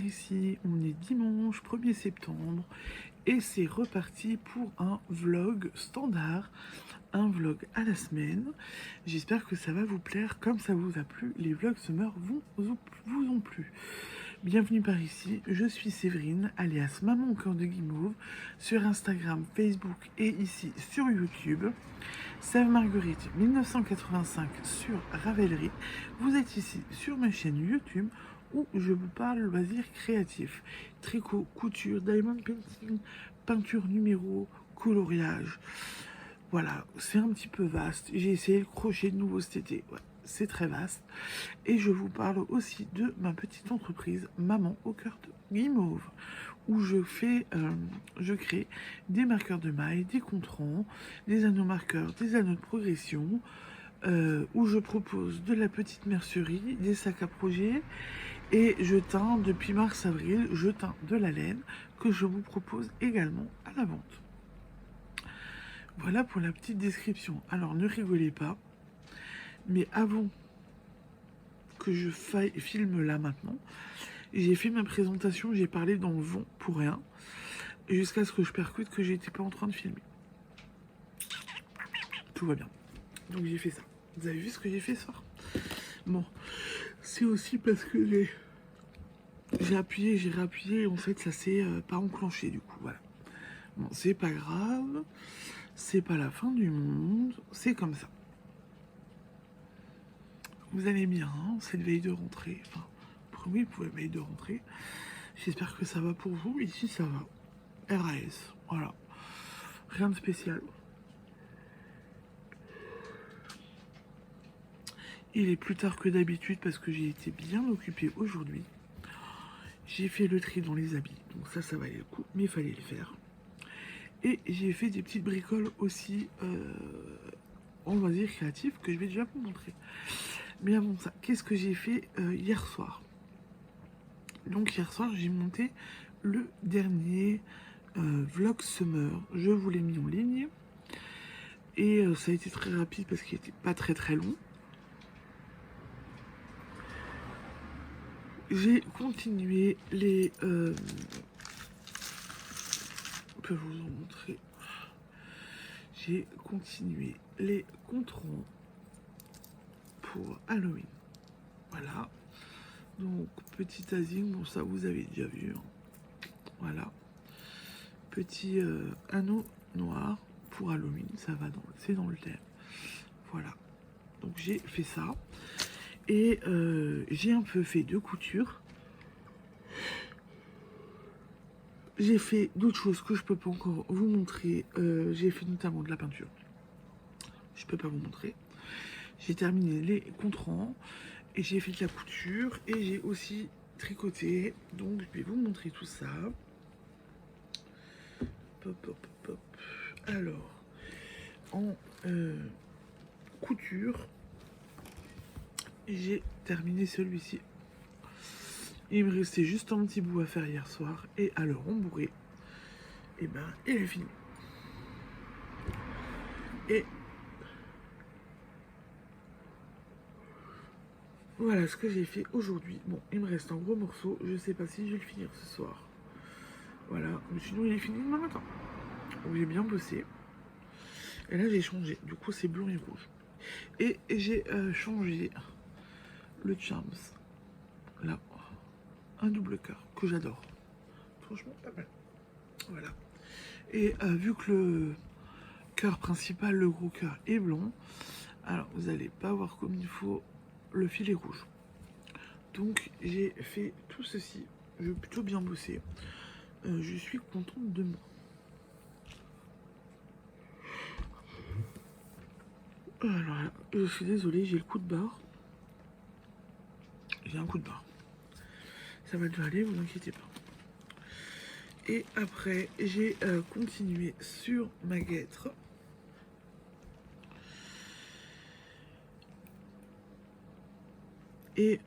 ici, on est dimanche 1er septembre et c'est reparti pour un vlog standard, un vlog à la semaine. J'espère que ça va vous plaire comme ça vous a plu, les vlogs summer vous ont plu. Bienvenue par ici, je suis Séverine, alias Maman au cœur de Guimauve, sur Instagram, Facebook et ici sur YouTube. Sève Marguerite 1985 sur Ravelry. Vous êtes ici sur ma chaîne YouTube où je vous parle loisirs créatifs. Tricot, couture, diamond painting, peinture numéro, coloriage. Voilà, c'est un petit peu vaste. J'ai essayé le crochet de nouveau cet été. Ouais, c'est très vaste. Et je vous parle aussi de ma petite entreprise Maman au cœur de Guimauve, où je crée des marqueurs de mailles, des contrants, des anneaux marqueurs, des anneaux de progression, où je propose de la petite mercerie, des sacs à projet, et je teins depuis mars-avril, je teins de la laine que je vous propose également à la vente. Voilà pour la petite description. Alors ne rigolez pas, mais avant que je filme là maintenant, j'ai fait ma présentation, j'ai parlé dans le vent pour rien, jusqu'à ce que je percute que j'étais pas en train de filmer. Tout va bien. Donc j'ai fait ça. Vous avez vu ce que j'ai fait ce soir? Bon, c'est aussi parce que j'ai appuyé, j'ai réappuyé, et en fait ça s'est pas enclenché du coup, voilà. Bon, c'est pas grave, c'est pas la fin du monde, c'est comme ça. Vous allez bien, hein, cette veille de rentrée, enfin, oui, pour la veille de rentrée. J'espère que ça va pour vous, ici ça va. RAS, voilà. Rien de spécial. Il est plus tard que d'habitude parce que j'ai été bien occupée aujourd'hui. J'ai fait le tri dans les habits, donc ça valait le coup, mais il fallait le faire. Et j'ai fait des petites bricoles aussi, on va dire créatives, que je vais déjà vous montrer. Mais avant ça, qu'est-ce que j'ai fait hier soir? Donc hier soir, j'ai monté le dernier vlog summer. Je vous l'ai mis en ligne. Et ça a été très rapide parce qu'il n'était pas très long. J'ai continué les... je peux vous en montrer. J'ai continué les controns pour Halloween. Voilà. Donc, petit asing, bon ça vous avez déjà vu. Hein. Voilà. Petit anneau noir pour Halloween, ça va c'est dans le thème. Voilà. Donc j'ai fait ça. Et j'ai un peu fait de couture. J'ai fait d'autres choses que je peux pas encore vous montrer. J'ai fait notamment de la peinture. Je peux pas vous montrer. J'ai terminé les contrants et j'ai fait de la couture et j'ai aussi tricoté. Donc je vais vous montrer tout ça. Pop. Alors, en couture, j'ai terminé celui-ci. Il me restait juste un petit bout à faire hier soir et à le rembourrer. Et ben, il est fini. Et voilà ce que j'ai fait aujourd'hui. Bon, il me reste un gros morceau. Je sais pas si je vais le finir ce soir. Voilà, mais sinon il est fini demain matin. Donc j'ai bien bossé. Et là j'ai changé. Du coup c'est blanc et rouge. Et j'ai changé le Charms. Là, un double cœur que j'adore. Franchement pas mal. Voilà. Et vu que le cœur principal, le gros cœur est blanc, alors vous allez pas voir comme il faut, le fil est rouge. Donc j'ai fait tout ceci. J'ai plutôt bien bossé. Je suis contente de moi. Alors, je suis désolée, j'ai le coup de barre. J'ai un coup de barre. Ça va déjà aller, vous inquiétez pas. Et après, j'ai continué sur ma guêtre. Et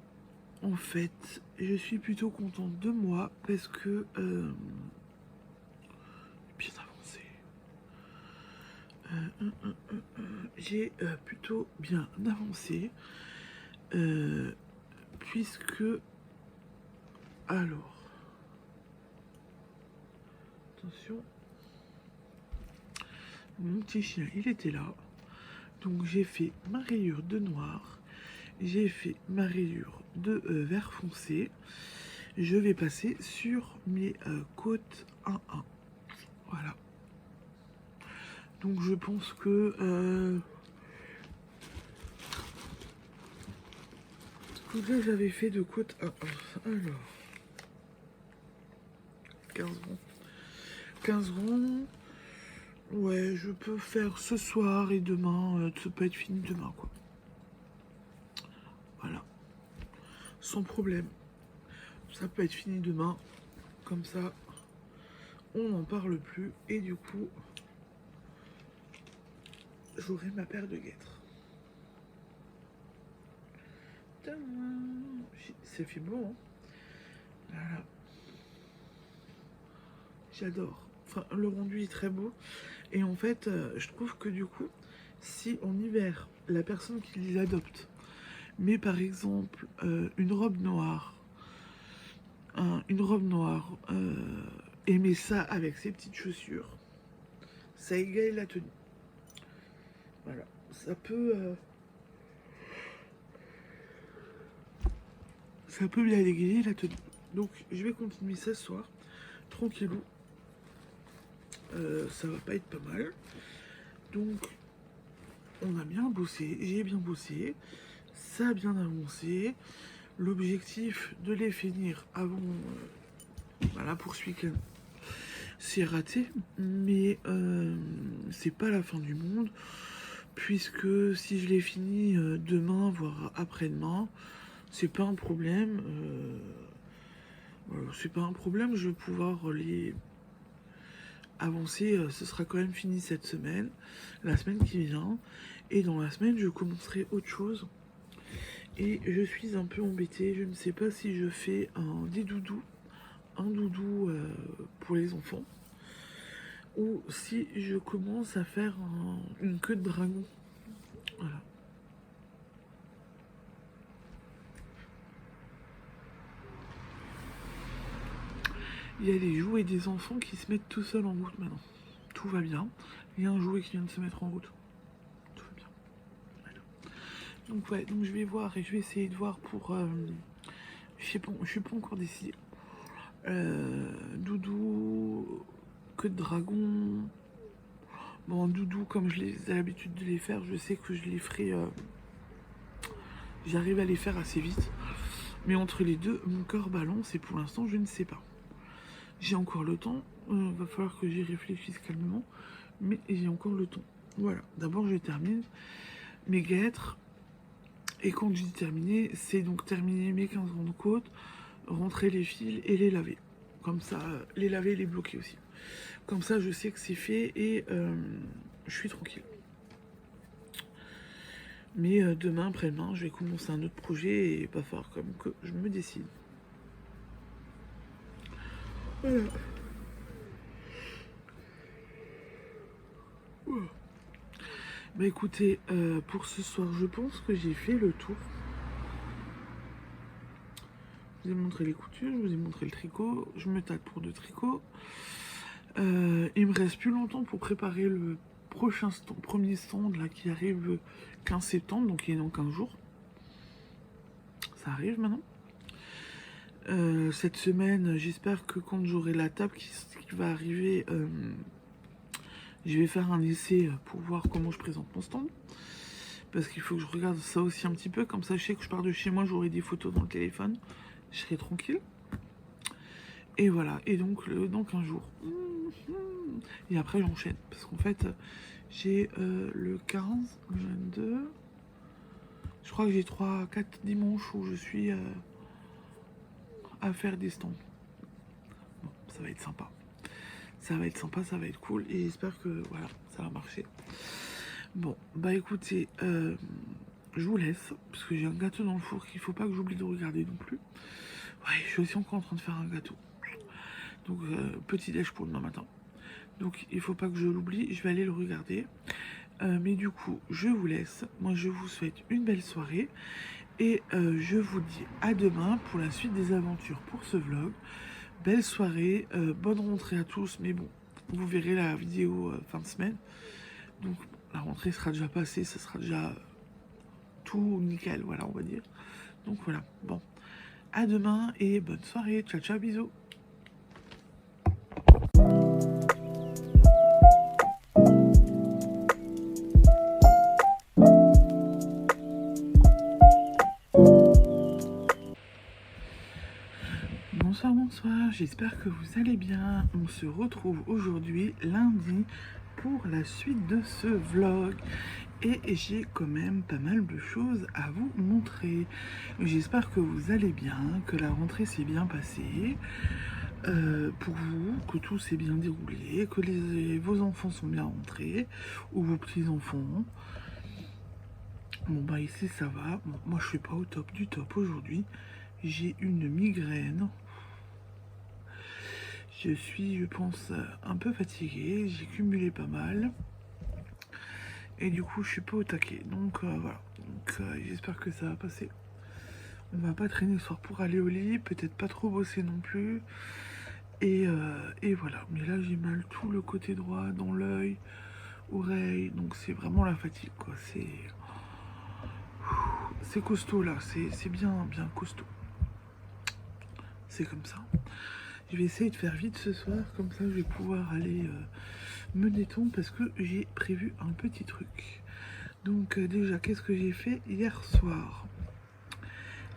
en fait, je suis plutôt contente de moi parce que bien avancé. J'ai plutôt bien avancé puisque alors attention. Mon petit chien, il était là. Donc j'ai fait ma rayure de noir. J'ai fait ma rayure de vert foncé. Je vais passer sur mes côtes 1-1. Voilà. Donc je pense que... là j'avais fait de côte 1-1. Alors... 15 ronds. 15 ronds. Ouais, je peux faire ce soir et demain. Ça peut être fini demain, quoi. Voilà. Sans problème. Ça peut être fini demain. Comme ça, on n'en parle plus. Et du coup, j'aurai ma paire de guêtres. Ça fait beau, hein. Voilà. J'adore. Enfin, le rendu est très beau. Et en fait, je trouve que du coup, si en hiver, la personne qui les adopte met par exemple une robe noire, et met ça avec ses petites chaussures, ça égaye la tenue. Voilà. Ça peut bien égayer la tenue. Donc, je vais continuer ça ce soir. Tranquillou. Ça va pas être pas mal. Donc, on a bien bossé, j'ai bien bossé, ça a bien avancé. L'objectif de les finir avant, voilà, pour ce week-end, c'est raté, mais c'est pas la fin du monde, puisque si je les finis demain, voire après-demain, c'est pas un problème. Voilà, c'est pas un problème, je vais pouvoir les avancer, ce sera quand même fini cette semaine, la semaine qui vient, et dans la semaine je commencerai autre chose. Et je suis un peu embêtée, je ne sais pas si je fais un doudou pour les enfants, ou si je commence à faire une queue de dragon. Voilà. Il y a les jouets des enfants qui se mettent tout seuls en route maintenant. Tout va bien. Il y a un jouet qui vient de se mettre en route. Tout va bien. Voilà. Donc ouais, donc je vais voir et je vais essayer de voir pour... je suis pas encore décidée. Doudou, queue de dragon. Bon, doudou, comme j'ai l'habitude de les faire, je sais que je les ferai... J'arrive à les faire assez vite. Mais entre les deux, mon cœur balance et pour l'instant, je ne sais pas. J'ai encore le temps. Va falloir que j'y réfléchisse calmement. Mais j'ai encore le temps. Voilà. D'abord, je termine mes guêtres. Et quand je dis terminer, c'est donc terminer mes 15 ronds de côte, rentrer les fils et les laver. Comme ça, les laver et les bloquer aussi. Comme ça, je sais que c'est fait et je suis tranquille. Mais demain, après-demain, je vais commencer un autre projet et il va falloir quand même que je me décide. Voilà. Bah écoutez, pour ce soir, je pense que j'ai fait le tour. Je vous ai montré les coutures, je vous ai montré le tricot. Je me tâte pour de tricot. Il me reste plus longtemps pour préparer le prochain premier stand là, qui arrive le 15 septembre, donc il est dans 15 jours. Ça arrive maintenant. Cette semaine, j'espère que quand j'aurai la table qui va arriver, je vais faire un essai pour voir comment je présente mon stand. Parce qu'il faut que je regarde ça aussi un petit peu. Comme ça, je sais que je pars de chez moi, j'aurai des photos dans le téléphone. Je serai tranquille. Et voilà. Et donc, dans 15 jours. Et après, j'enchaîne. Parce qu'en fait, j'ai le 15, le 22. Je crois que j'ai 3-4 dimanches où je suis à faire des stands. Bon, ça va être sympa. Ça va être sympa, ça va être cool. Et j'espère que, voilà, ça va marcher. Bon, bah écoutez, je vous laisse. Parce que j'ai un gâteau dans le four qu'il faut pas que j'oublie de regarder non plus. Ouais, je suis aussi encore en train de faire un gâteau. Donc, petit déj pour demain matin. Donc, il faut pas que je l'oublie. Je vais aller le regarder. Mais du coup, je vous laisse. Moi, je vous souhaite une belle soirée. Et je vous dis à demain pour la suite des aventures pour ce vlog. Belle soirée, bonne rentrée à tous. Mais bon, vous verrez la vidéo fin de semaine. Donc la rentrée sera déjà passée, ça sera déjà tout nickel, voilà, on va dire. Donc voilà, bon. À demain et bonne soirée. Ciao, ciao, bisous. Bonsoir, bonsoir, j'espère que vous allez bien. On se retrouve aujourd'hui, lundi, pour la suite de ce vlog. Et j'ai quand même pas mal de choses à vous montrer. J'espère que vous allez bien, que la rentrée s'est bien passée. Pour vous, que tout s'est bien déroulé, que vos enfants sont bien rentrés, ou vos petits-enfants. Bon bah ici ça va. Bon, moi je suis pas au top du top aujourd'hui. J'ai une migraine. Je suis, je pense, un peu fatiguée. J'ai cumulé pas mal. Et du coup, je suis pas au taquet. Donc voilà. Donc j'espère que ça va passer. On va pas traîner ce soir pour aller au lit. Peut-être pas trop bosser non plus. Et voilà. Mais là, j'ai mal tout le côté droit, dans l'œil, oreille. Donc c'est vraiment la fatigue, quoi. C'est costaud là. C'est bien, bien costaud. C'est comme ça. Je vais essayer de faire vite ce soir, comme ça je vais pouvoir aller me détendre parce que j'ai prévu un petit truc. Donc déjà, qu'est-ce que j'ai fait hier soir?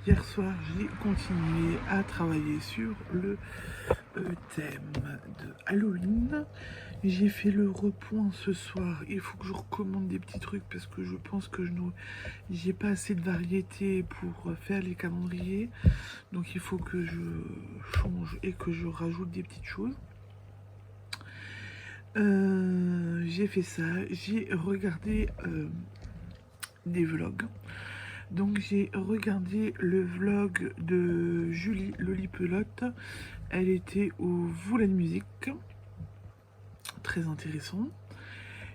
Hier soir, j'ai continué à travailler sur le thème de Halloween. J'ai fait le repoint ce soir. Il faut que je recommande des petits trucs parce que je pense que j'ai pas assez de variété pour faire les calendriers. Donc il faut que je change et que je rajoute des petites choses. J'ai fait ça. J'ai regardé des vlogs. Donc j'ai regardé le vlog de Julie Lolipelote. Elle était au Voulait de musique. Très intéressant.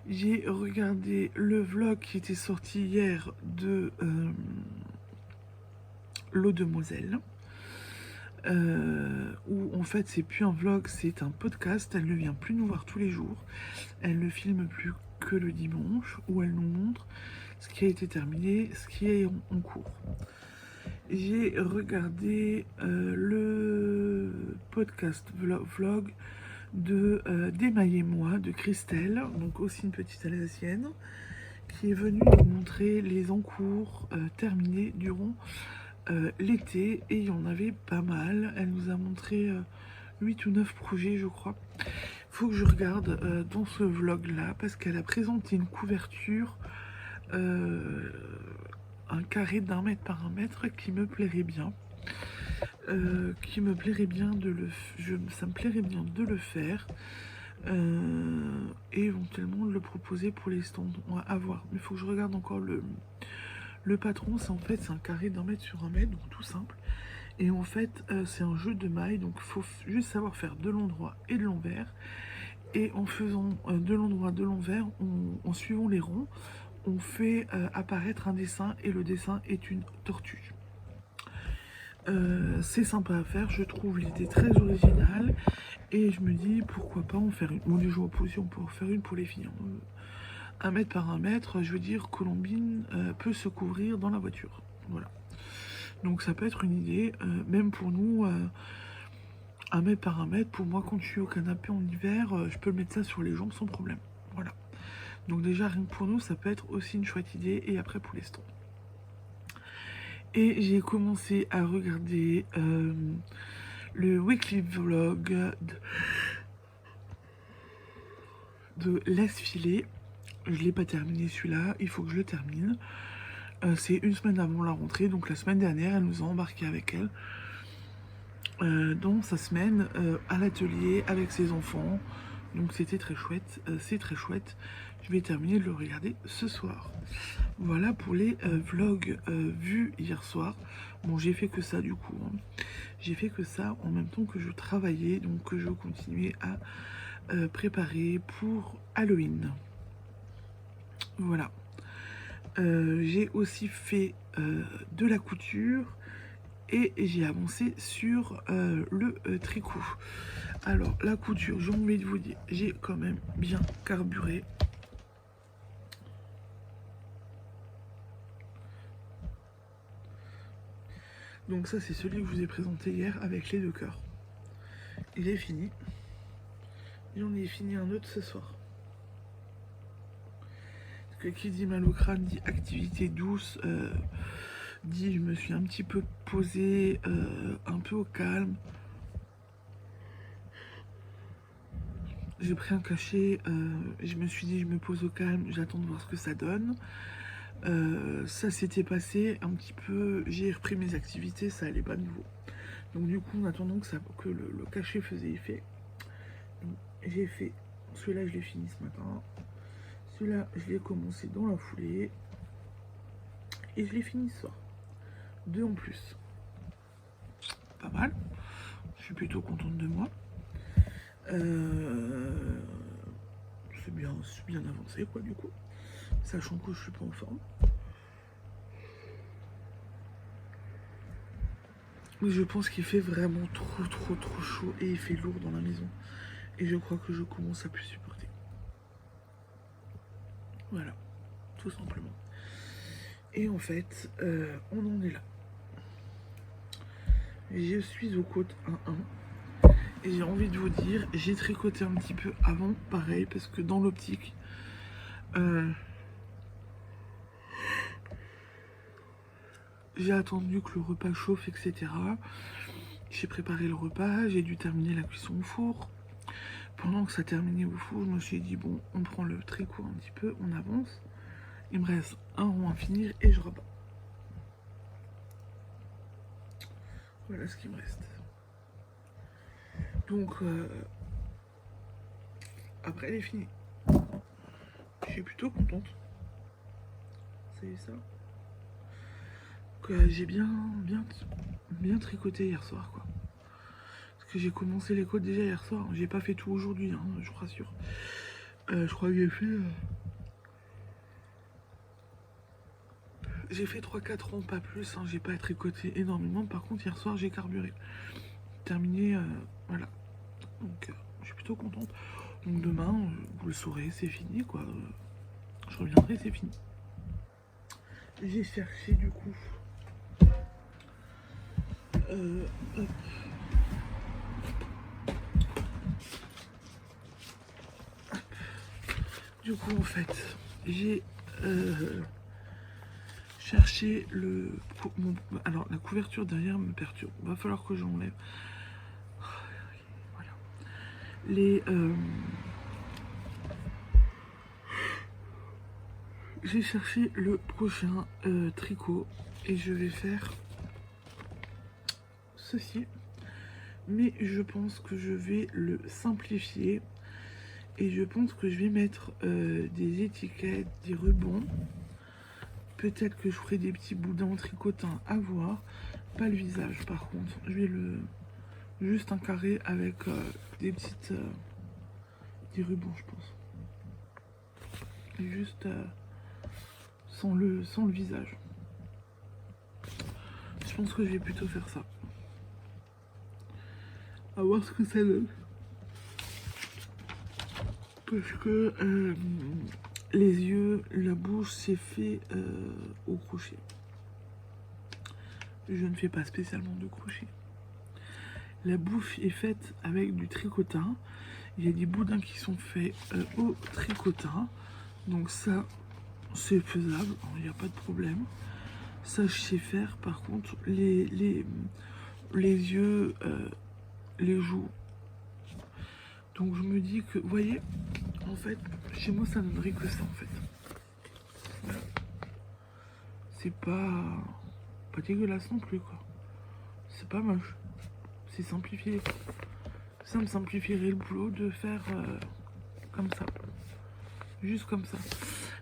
J'ai regardé le vlog qui était sorti hier de l'eau de Moselle. Où en fait c'est plus un vlog, c'est un podcast. Elle ne vient plus nous voir tous les jours. Elle ne filme plus que le dimanche, où elle nous montre ce qui a été terminé, ce qui est en cours. J'ai regardé le podcast vlog de d'Émaillez-moi de Christelle, donc aussi une petite Alsacienne, qui est venue nous montrer les encours terminés durant l'été, et il y en avait pas mal. Elle nous a montré 8 ou 9 projets, je crois. Faut que je regarde dans ce vlog là parce qu'elle a présenté une couverture, un carré d'1 mètre par 1 mètre qui me plairait bien. Ça me plairait bien de le faire. Et éventuellement de le proposer pour les stands. On va voir. Mais il faut que je regarde encore le patron. C'est en fait c'est un carré d'1 mètre sur 1 mètre, donc tout simple. Et en fait c'est un jeu de mailles, donc il faut juste savoir faire de l'endroit et de l'envers. Et en faisant de l'endroit de l'envers, en suivant les ronds, on fait apparaître un dessin, et le dessin est une tortue. C'est sympa à faire, je trouve l'idée très originale, et je me dis pourquoi pas en faire une. Bon, du jour opposition, on peut en faire une pour les filles. 1 mètre par 1 mètre, je veux dire, Colombine peut se couvrir dans la voiture. Voilà. Donc ça peut être une idée, même pour nous, 1 mètre par 1 mètre, pour moi quand je suis au canapé en hiver, je peux le mettre ça sur les jambes sans problème. Voilà. Donc déjà, rien que pour nous, ça peut être aussi une chouette idée, et après pour les stands. Et j'ai commencé à regarder le weekly vlog de Laisse filer. Je ne l'ai pas terminé celui-là, il faut que je le termine. C'est une semaine avant la rentrée, donc la semaine dernière, elle nous a embarqué avec elle dans sa semaine à l'atelier avec ses enfants. Donc c'était très chouette, c'est très chouette. Je vais terminer de le regarder ce soir. Voilà pour les vlogs vus hier soir. Bon, j'ai fait que ça du coup. Hein. J'ai fait que ça en même temps que je travaillais, donc que je continuais à préparer pour Halloween. Voilà. J'ai aussi fait de la couture et j'ai avancé sur le tricot. Alors, la couture, j'ai envie de vous dire, j'ai quand même bien carburé. Donc ça, c'est celui que je vous ai présenté hier avec les 2 cœurs. Il est fini. J'en ai fini un autre ce soir. Parce que qui dit mal au crâne dit activité douce, dit je me suis un petit peu posée, un peu au calme. J'ai pris un cachet, je me suis dit je me pose au calme, j'attends de voir ce que ça donne. Ça s'était passé un petit peu, j'ai repris mes activités, ça allait pas nouveau. Donc du coup en attendant que le cachet faisait effet, j'ai fait, celui-là je l'ai fini ce matin, celui-là je l'ai commencé dans la foulée, et je l'ai fini ce soir. 2 en plus. Pas mal, je suis plutôt contente de moi. C'est bien avancé quoi du coup, sachant que je suis pas en forme. Mais je pense qu'il fait vraiment trop chaud et il fait lourd dans la maison. Et je crois que je commence à plus supporter. Voilà, tout simplement. Et en fait, on en est là. Je suis au côte 1-1. Et j'ai envie de vous dire, j'ai tricoté un petit peu avant, pareil, parce que dans l'optique, j'ai attendu que le repas chauffe, etc. J'ai préparé le repas, j'ai dû terminer la cuisson au four. Pendant que ça terminait au four, je me suis dit, bon, on prend le tricot un petit peu, on avance. Il me reste un rond à finir et je rabats. Voilà ce qu'il me reste. Donc, après, elle est finie. Je suis plutôt contente. C'est ça. J'ai bien tricoté hier soir, quoi. Parce que j'ai commencé les côtes déjà hier soir. J'ai pas fait tout aujourd'hui, hein, je vous rassure. Je crois que j'ai fait 3-4 ronds, pas plus. Hein, j'ai pas tricoté énormément. Par contre, hier soir, j'ai carburé. Terminé, voilà. Donc, je suis plutôt contente. Donc demain, vous le saurez, c'est fini, quoi. Je reviendrai, c'est fini. J'ai cherché, du coup... hop. Du coup, en fait, j'ai cherché le... alors, la couverture derrière me perturbe. Va falloir que j'enlève. Voilà. Les... j'ai cherché le prochain tricot et je vais faire ceci. Mais je pense que je vais le simplifier. Et je pense que je vais mettre des étiquettes, des rubans. Peut-être que je ferai des petits boudins tricotants à voir. Pas le visage par contre. Je vais juste un carré avec des petites... des rubans je pense. Et juste sans le visage. Je pense que je vais plutôt faire ça. À voir ce que ça donne. Parce que les yeux, la bouche, c'est fait au crochet. Je ne fais pas spécialement de crochet. La bouche est faite avec du tricotin. Il y a des boudins qui sont faits au tricotin. Donc ça, c'est faisable, il n'y a pas de problème. Ça, je sais faire. Par contre, les yeux, les joues. Donc je me dis que, vous voyez, en fait, chez moi, ça ne donnerait que ça, en fait. Voilà. C'est pas dégueulasse non plus, quoi. C'est pas moche. C'est simplifié. Ça me simplifierait le boulot de faire comme ça. Juste comme ça.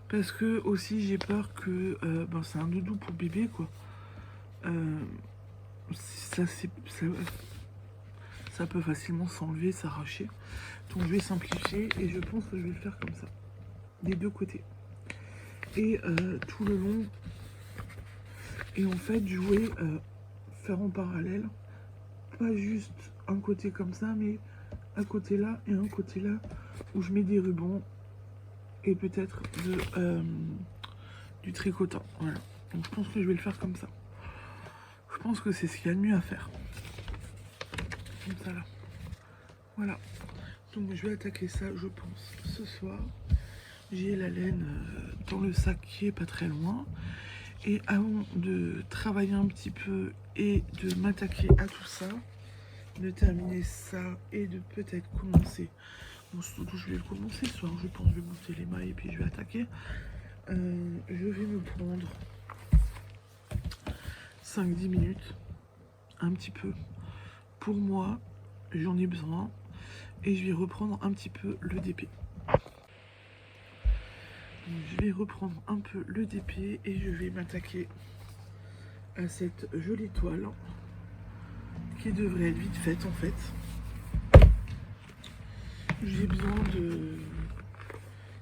Parce que aussi, j'ai peur que... ben, c'est un doudou pour bébé, quoi. Ça peut facilement s'enlever, s'arracher. Donc je vais simplifier et je pense que je vais le faire comme ça. Des deux côtés. Et tout le long. Et en fait, jouer, faire en parallèle. Pas juste un côté comme ça, mais à côté là et un côté là où je mets des rubans et peut-être du tricotant. Voilà. Donc je pense que je vais le faire comme ça. Je pense que c'est ce qu'il y a de mieux à faire. Comme ça là. Voilà. Donc je vais attaquer ça, je pense, ce soir. J'ai la laine dans le sac qui est pas très loin. Et avant de travailler un petit peu et de m'attaquer à tout ça, de terminer ça et de peut-être commencer. Bon, surtout je vais le commencer ce soir, je pense. Je vais monter les mailles et puis je vais attaquer. Je vais me prendre 5-10 minutes, un petit peu. Pour moi, j'en ai besoin. Et je vais reprendre un petit peu le DP. Donc, je vais reprendre un peu le DP et je vais m'attaquer à cette jolie toile qui devrait être vite faite en fait. J'ai besoin de...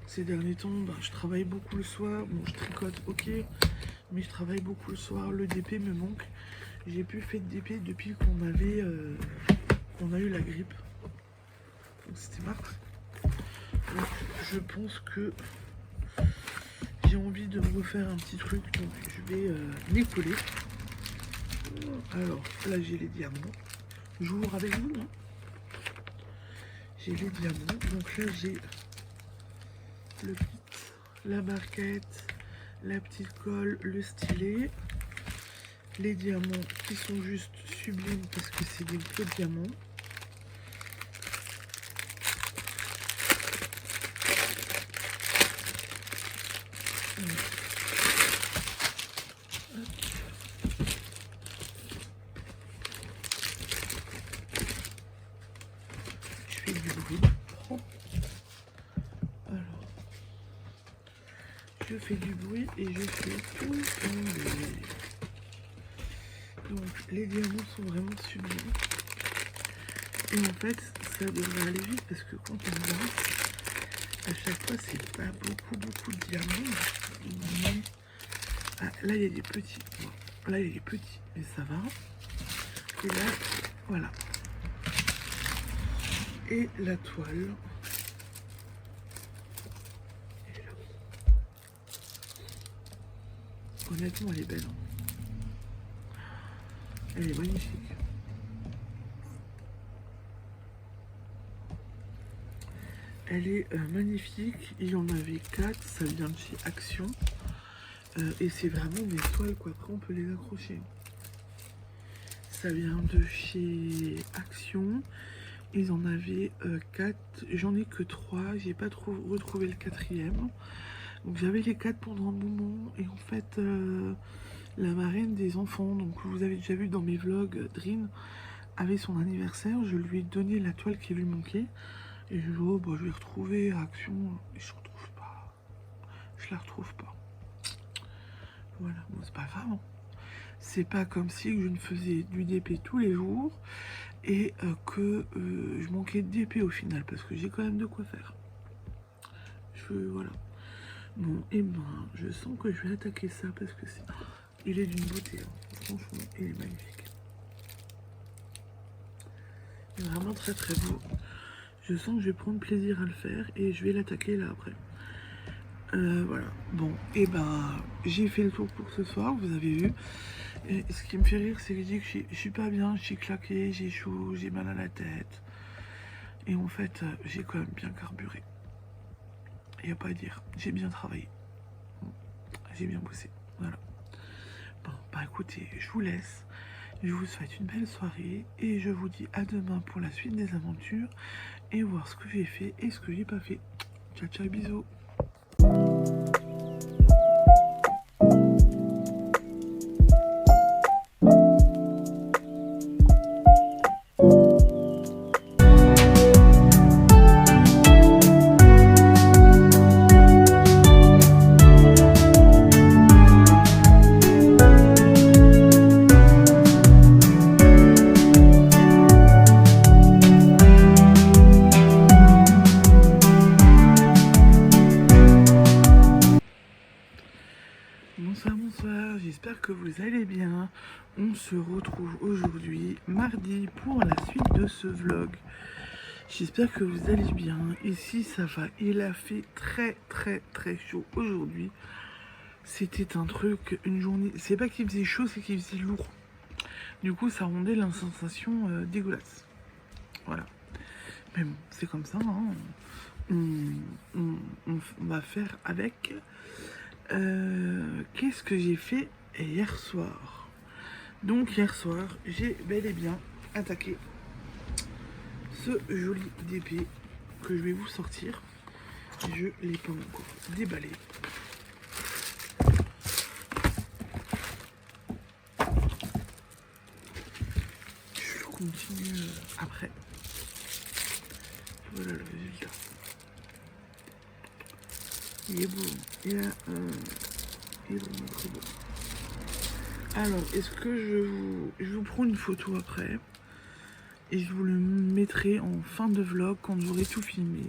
Ces derniers temps, je travaille beaucoup le soir. Bon, je tricote, ok, mais je travaille beaucoup le soir. Le DP me manque. J'ai plus fait de DP depuis qu'on avait... qu'on a eu la grippe. Donc c'était mars. Donc je pense que j'ai envie de me refaire un petit truc. Donc je vais les coller. Alors là j'ai les diamants. J'ouvre avec vous. Hein. J'ai les diamants. Donc là j'ai le kit, la barquette, la petite colle, le stylet. Les diamants qui sont juste sublimes parce que c'est des gros diamants. Je fais du bruit. Alors, je fais du bruit et je fais tout tomber. Donc, les diamants sont vraiment sublimes. Et en fait, ça devrait aller vite parce que quand on voit, à chaque fois, c'est pas beaucoup de diamants. Mais... Ah, là, il y a des petits. Bon, là, il y a des petits, mais ça va. Et là, voilà. Et la toile. Et là. Honnêtement, elle est belle. Hein. Elle est magnifique. Elle est magnifique. Il y en avait 4. Ça vient de chez Action. Et c'est vraiment des toiles, quoi. Après, on peut les accrocher. Ça vient de chez Action. Ils en avaient 4. J'en ai que 3. J'ai pas trop retrouvé le 4e. Donc j'avais les 4 pendant un moment. Et en fait, la marraine des enfants, donc vous avez déjà vu dans mes vlogs, Drin, avait son anniversaire. Je lui ai donné la toile qui lui manquait. Et je dis, oh, bah, je vais retrouver Action. Et je retrouve pas. Je la retrouve pas. Voilà, bon, c'est pas grave. Hein. C'est pas comme si je ne faisais du DP tous les jours et que je manquais de DP au final parce que j'ai quand même de quoi faire. Voilà. Bon, et ben, je sens que je vais attaquer ça parce que c'est... Il est d'une beauté. Hein. Franchement, il est magnifique. Il est vraiment très très beau. Je sens que je vais prendre plaisir à le faire et je vais l'attaquer là après. Voilà, bon, et ben j'ai fait le tour pour ce soir, vous avez vu. Et ce qui me fait rire, c'est que je dis que je suis pas bien, je suis claqué, j'ai chaud, j'ai mal à la tête. Et en fait, j'ai quand même bien carburé. Il n'y a pas à dire, j'ai bien travaillé. J'ai bien bossé, voilà. Bon, bah écoutez, je vous laisse. Je vous souhaite une belle soirée et je vous dis à demain pour la suite des aventures et voir ce que j'ai fait et ce que j'ai pas fait. Ciao, ciao, bisous. Bonsoir, j'espère que vous allez bien. On se retrouve aujourd'hui, mardi, pour la suite de ce vlog. J'espère que vous allez bien. Ici, ça va. Il a fait très chaud aujourd'hui. C'était un truc, une journée. C'est pas qu'il faisait chaud, c'est qu'il faisait lourd. Du coup, ça rendait la sensation dégueulasse. Voilà. Mais bon, c'est comme ça. Hein. On va faire avec. Qu'est-ce que j'ai fait hier soir? Donc, hier soir, j'ai bel et bien attaqué ce joli DP que je vais vous sortir. Je l'ai pas encore déballé. Je continue après. Voilà le résultat. Il est beau. Il est vraiment très beau. Alors, est-ce que je vous prends une photo après et je vous le mettrai en fin de vlog quand j'aurai tout filmé.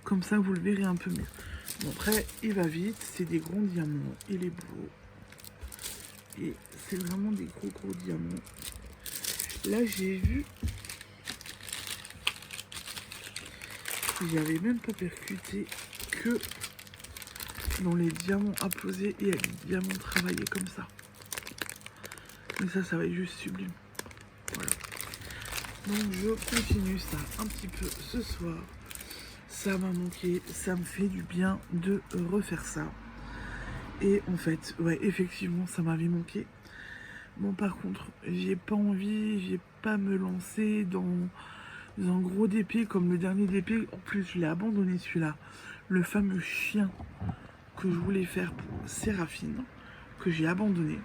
Comme ça, vous le verrez un peu mieux. Bon, après, il va vite. C'est des grands diamants. Il est beau. Et c'est vraiment des gros diamants. Là, j'ai vu... J'y avais même pas percuté que dans les diamants apposés, il y a des diamants travaillés comme ça. Mais ça va être juste sublime. Voilà. Donc je continue ça un petit peu ce soir. Ça m'a manqué, ça me fait du bien de refaire ça. Et en fait, ouais, effectivement, ça m'avait manqué. Bon, par contre, j'ai pas envie, j'ai pas me lancer dans un gros DP comme le dernier DP. En plus, je l'ai abandonné celui-là. Le fameux chien que je voulais faire pour Séraphine, que j'ai abandonné.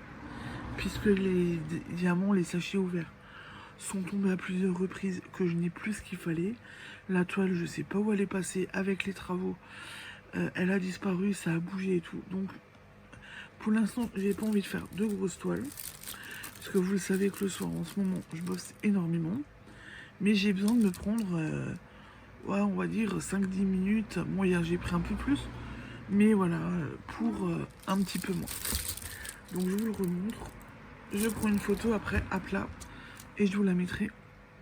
Puisque les diamants, les sachets ouverts, sont tombés à plusieurs reprises, que je n'ai plus ce qu'il fallait. La toile, je sais pas où elle est passée avec les travaux. Elle a disparu, ça a bougé et tout. Donc, pour l'instant, j'ai pas envie de faire de grosses toiles. Parce que vous le savez que le soir, en ce moment, je bosse énormément. Mais j'ai besoin de me prendre, ouais, on va dire 5-10 minutes. Moi, hier, j'ai pris un peu plus. Mais voilà, pour un petit peu moins. Donc, je vous le remontre. Je prends une photo après à plat. Et je vous la mettrai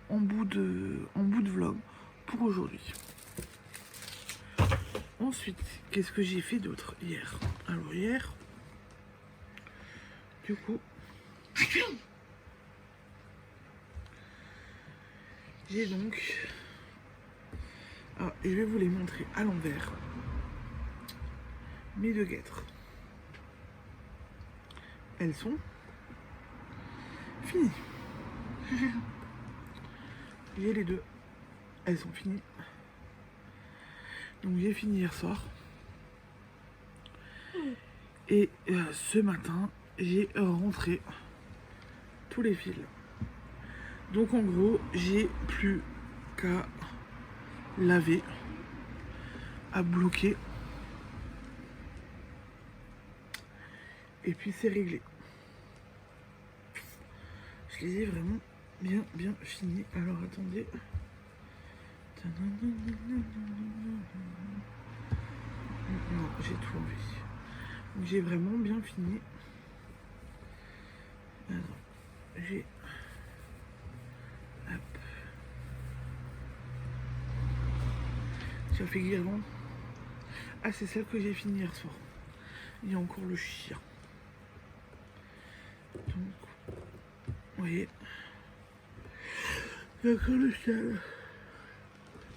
en bout de vlog pour aujourd'hui. Ensuite, qu'est-ce que j'ai fait d'autre hier? Alors hier, du coup, j'ai donc... Ah, et je vais vous les montrer à l'envers. Mes deux guêtres. Elles sont finies. J'ai les deux. Elles sont finies. Donc j'ai fini hier soir. Et ce matin, j'ai rentré tous les fils. Donc en gros, j'ai plus qu'à laver, à bloquer. Et puis c'est réglé. Je les ai vraiment bien finis. Alors attendez. Non, j'ai tout enlevé. Donc j'ai vraiment bien fini. Alors, j'ai... Hop. Ça fait guirlande. Ah, c'est celle que j'ai fini hier soir. Il y a encore le chien. Donc, vous voyez. Il y a encore le chien.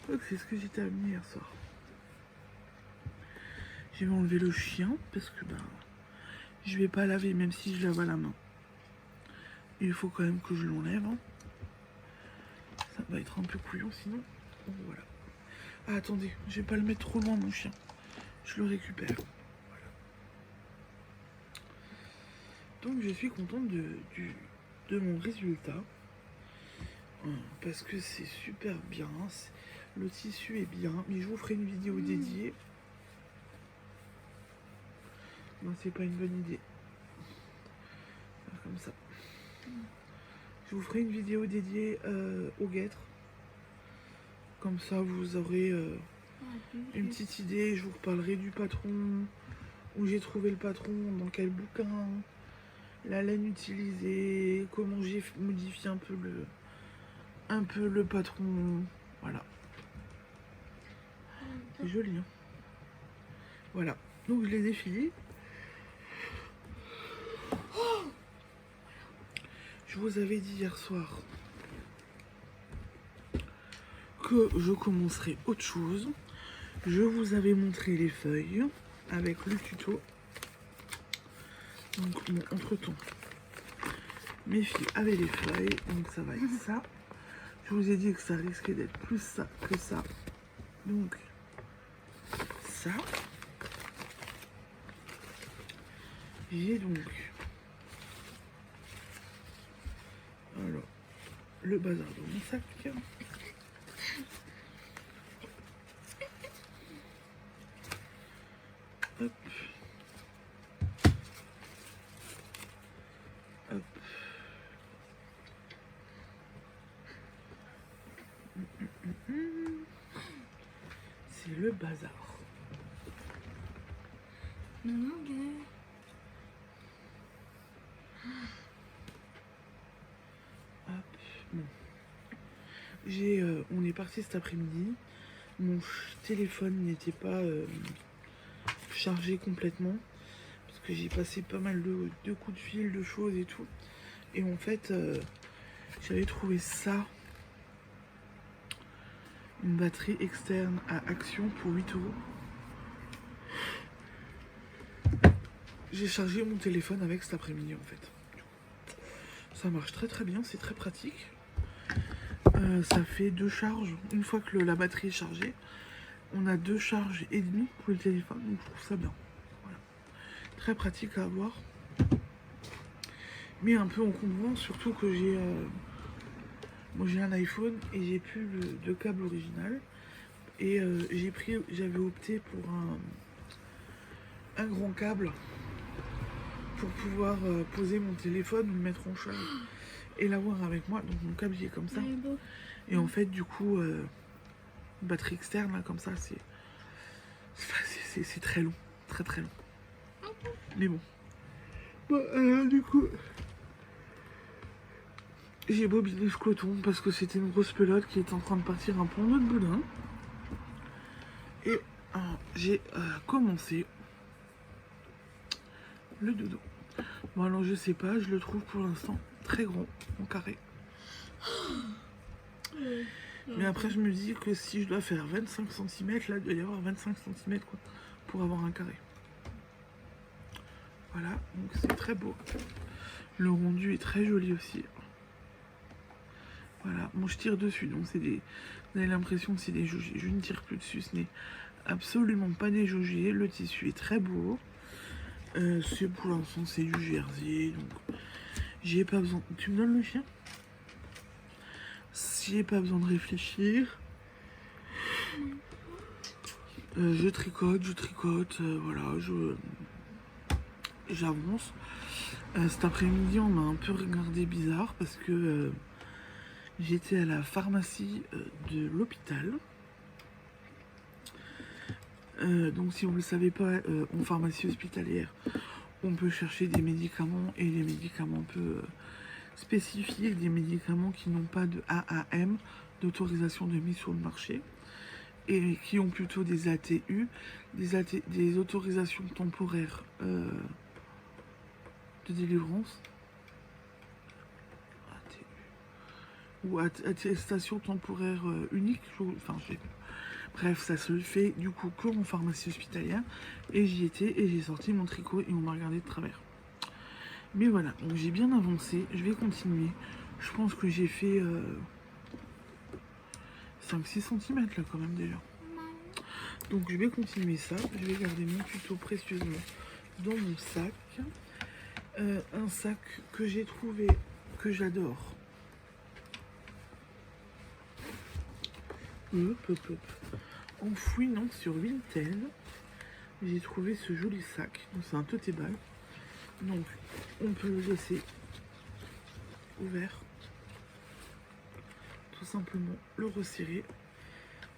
Donc c'est ce que j'ai terminé hier soir. Je vais enlever le chien parce que bah, je vais pas laver même si je lave à la main. Il faut quand même que je l'enlève. Hein. Ça va être un peu couillon sinon. Donc, voilà. Ah attendez, je vais pas le mettre trop loin mon chien. Je le récupère. Voilà. Donc je suis contente de mon résultat. Parce que c'est super bien. Le tissu est bien. Mais je vous ferai une vidéo dédiée. Non, c'est pas une bonne idée. Comme ça. Je vous ferai une vidéo dédiée aux guêtres. Comme ça, vous aurez une petite idée. Je vous reparlerai du patron. Où j'ai trouvé le patron, dans quel bouquin. La laine utilisée. Comment j'ai modifié un peu le patron. Voilà. C'est joli, hein. Voilà, donc je les ai filés. Je vous avais dit hier soir que je commencerai autre chose. Je vous avais montré les feuilles avec le tuto. Donc bon, entre-temps, mes filles avaient les feuilles, donc ça va être ça. Je vous ai dit que ça risquait d'être plus ça que ça. Donc ça. J'ai donc alors le bazar dans mon sac. Hop. Hop. C'est le bazar. Non, Hop. Bon. On est parti cet après-midi. Mon téléphone n'était pas chargé complètement parce que j'ai passé pas mal de coups de fil, de choses et tout. Et en fait, j'avais trouvé ça, une batterie externe à Action pour 8 €. J'ai chargé mon téléphone avec cet après-midi en fait. Ça marche très très bien, c'est très pratique. Ça fait 2 charges. Une fois que la batterie est chargée, on a 2 charges et demie pour le téléphone, donc je trouve ça bien. Voilà. Très pratique à avoir. Mais un peu encombrant, surtout que moi j'ai un iPhone et j'ai plus de câble original. Et j'avais opté pour un grand câble pour pouvoir poser mon téléphone, le mettre en charge et l'avoir avec moi. Donc mon câble il est comme ça. Et en fait du coup, batterie externe là comme ça, c'est très long, très très long. Mais bon. Du coup, j'ai bobiné ce coton parce que c'était une grosse pelote qui était en train de partir un peu en mode boudin. Et j'ai commencé le dodo. Bon alors je sais pas, je le trouve pour l'instant très grand, en carré. Mais après je me dis que si je dois faire 25 cm, là il doit y avoir 25 cm quoi, pour avoir un carré. Voilà, donc c'est très beau. Le rendu est très joli aussi. Voilà, moi je tire dessus, donc c'est des... Vous avez l'impression que c'est des jaugés. Je ne tire plus dessus, ce n'est absolument pas des jaugés. Le tissu est très beau. C'est pour l'instant c'est du jersey, donc j'ai pas besoin... Tu me donnes le chien? J'ai pas besoin de réfléchir. Je tricote, voilà, j'avance. Cet après-midi, on m'a un peu regardé bizarre parce que j'étais à la pharmacie de l'hôpital. Donc si vous ne le savez pas, en pharmacie hospitalière, on peut chercher des médicaments et des médicaments un peu spécifiques, des médicaments qui n'ont pas de AAM, d'autorisation de mise sur le marché, et qui ont plutôt des ATU, des autorisations temporaires de délivrance, ATU, ou attestation temporaire unique, bref, ça se fait du coup que en pharmacie hospitalière, et j'y étais et j'ai sorti mon tricot et on m'a regardé de travers. Mais voilà, donc j'ai bien avancé, je vais continuer. Je pense que j'ai fait 5-6 cm là quand même déjà. Donc je vais continuer ça, je vais garder mon tuto précieusement dans mon sac. Un sac que j'ai trouvé, que j'adore. En fouinant sur Vinted, j'ai trouvé ce joli sac. Donc c'est un tote bag. Donc on peut le laisser ouvert. Tout simplement le resserrer.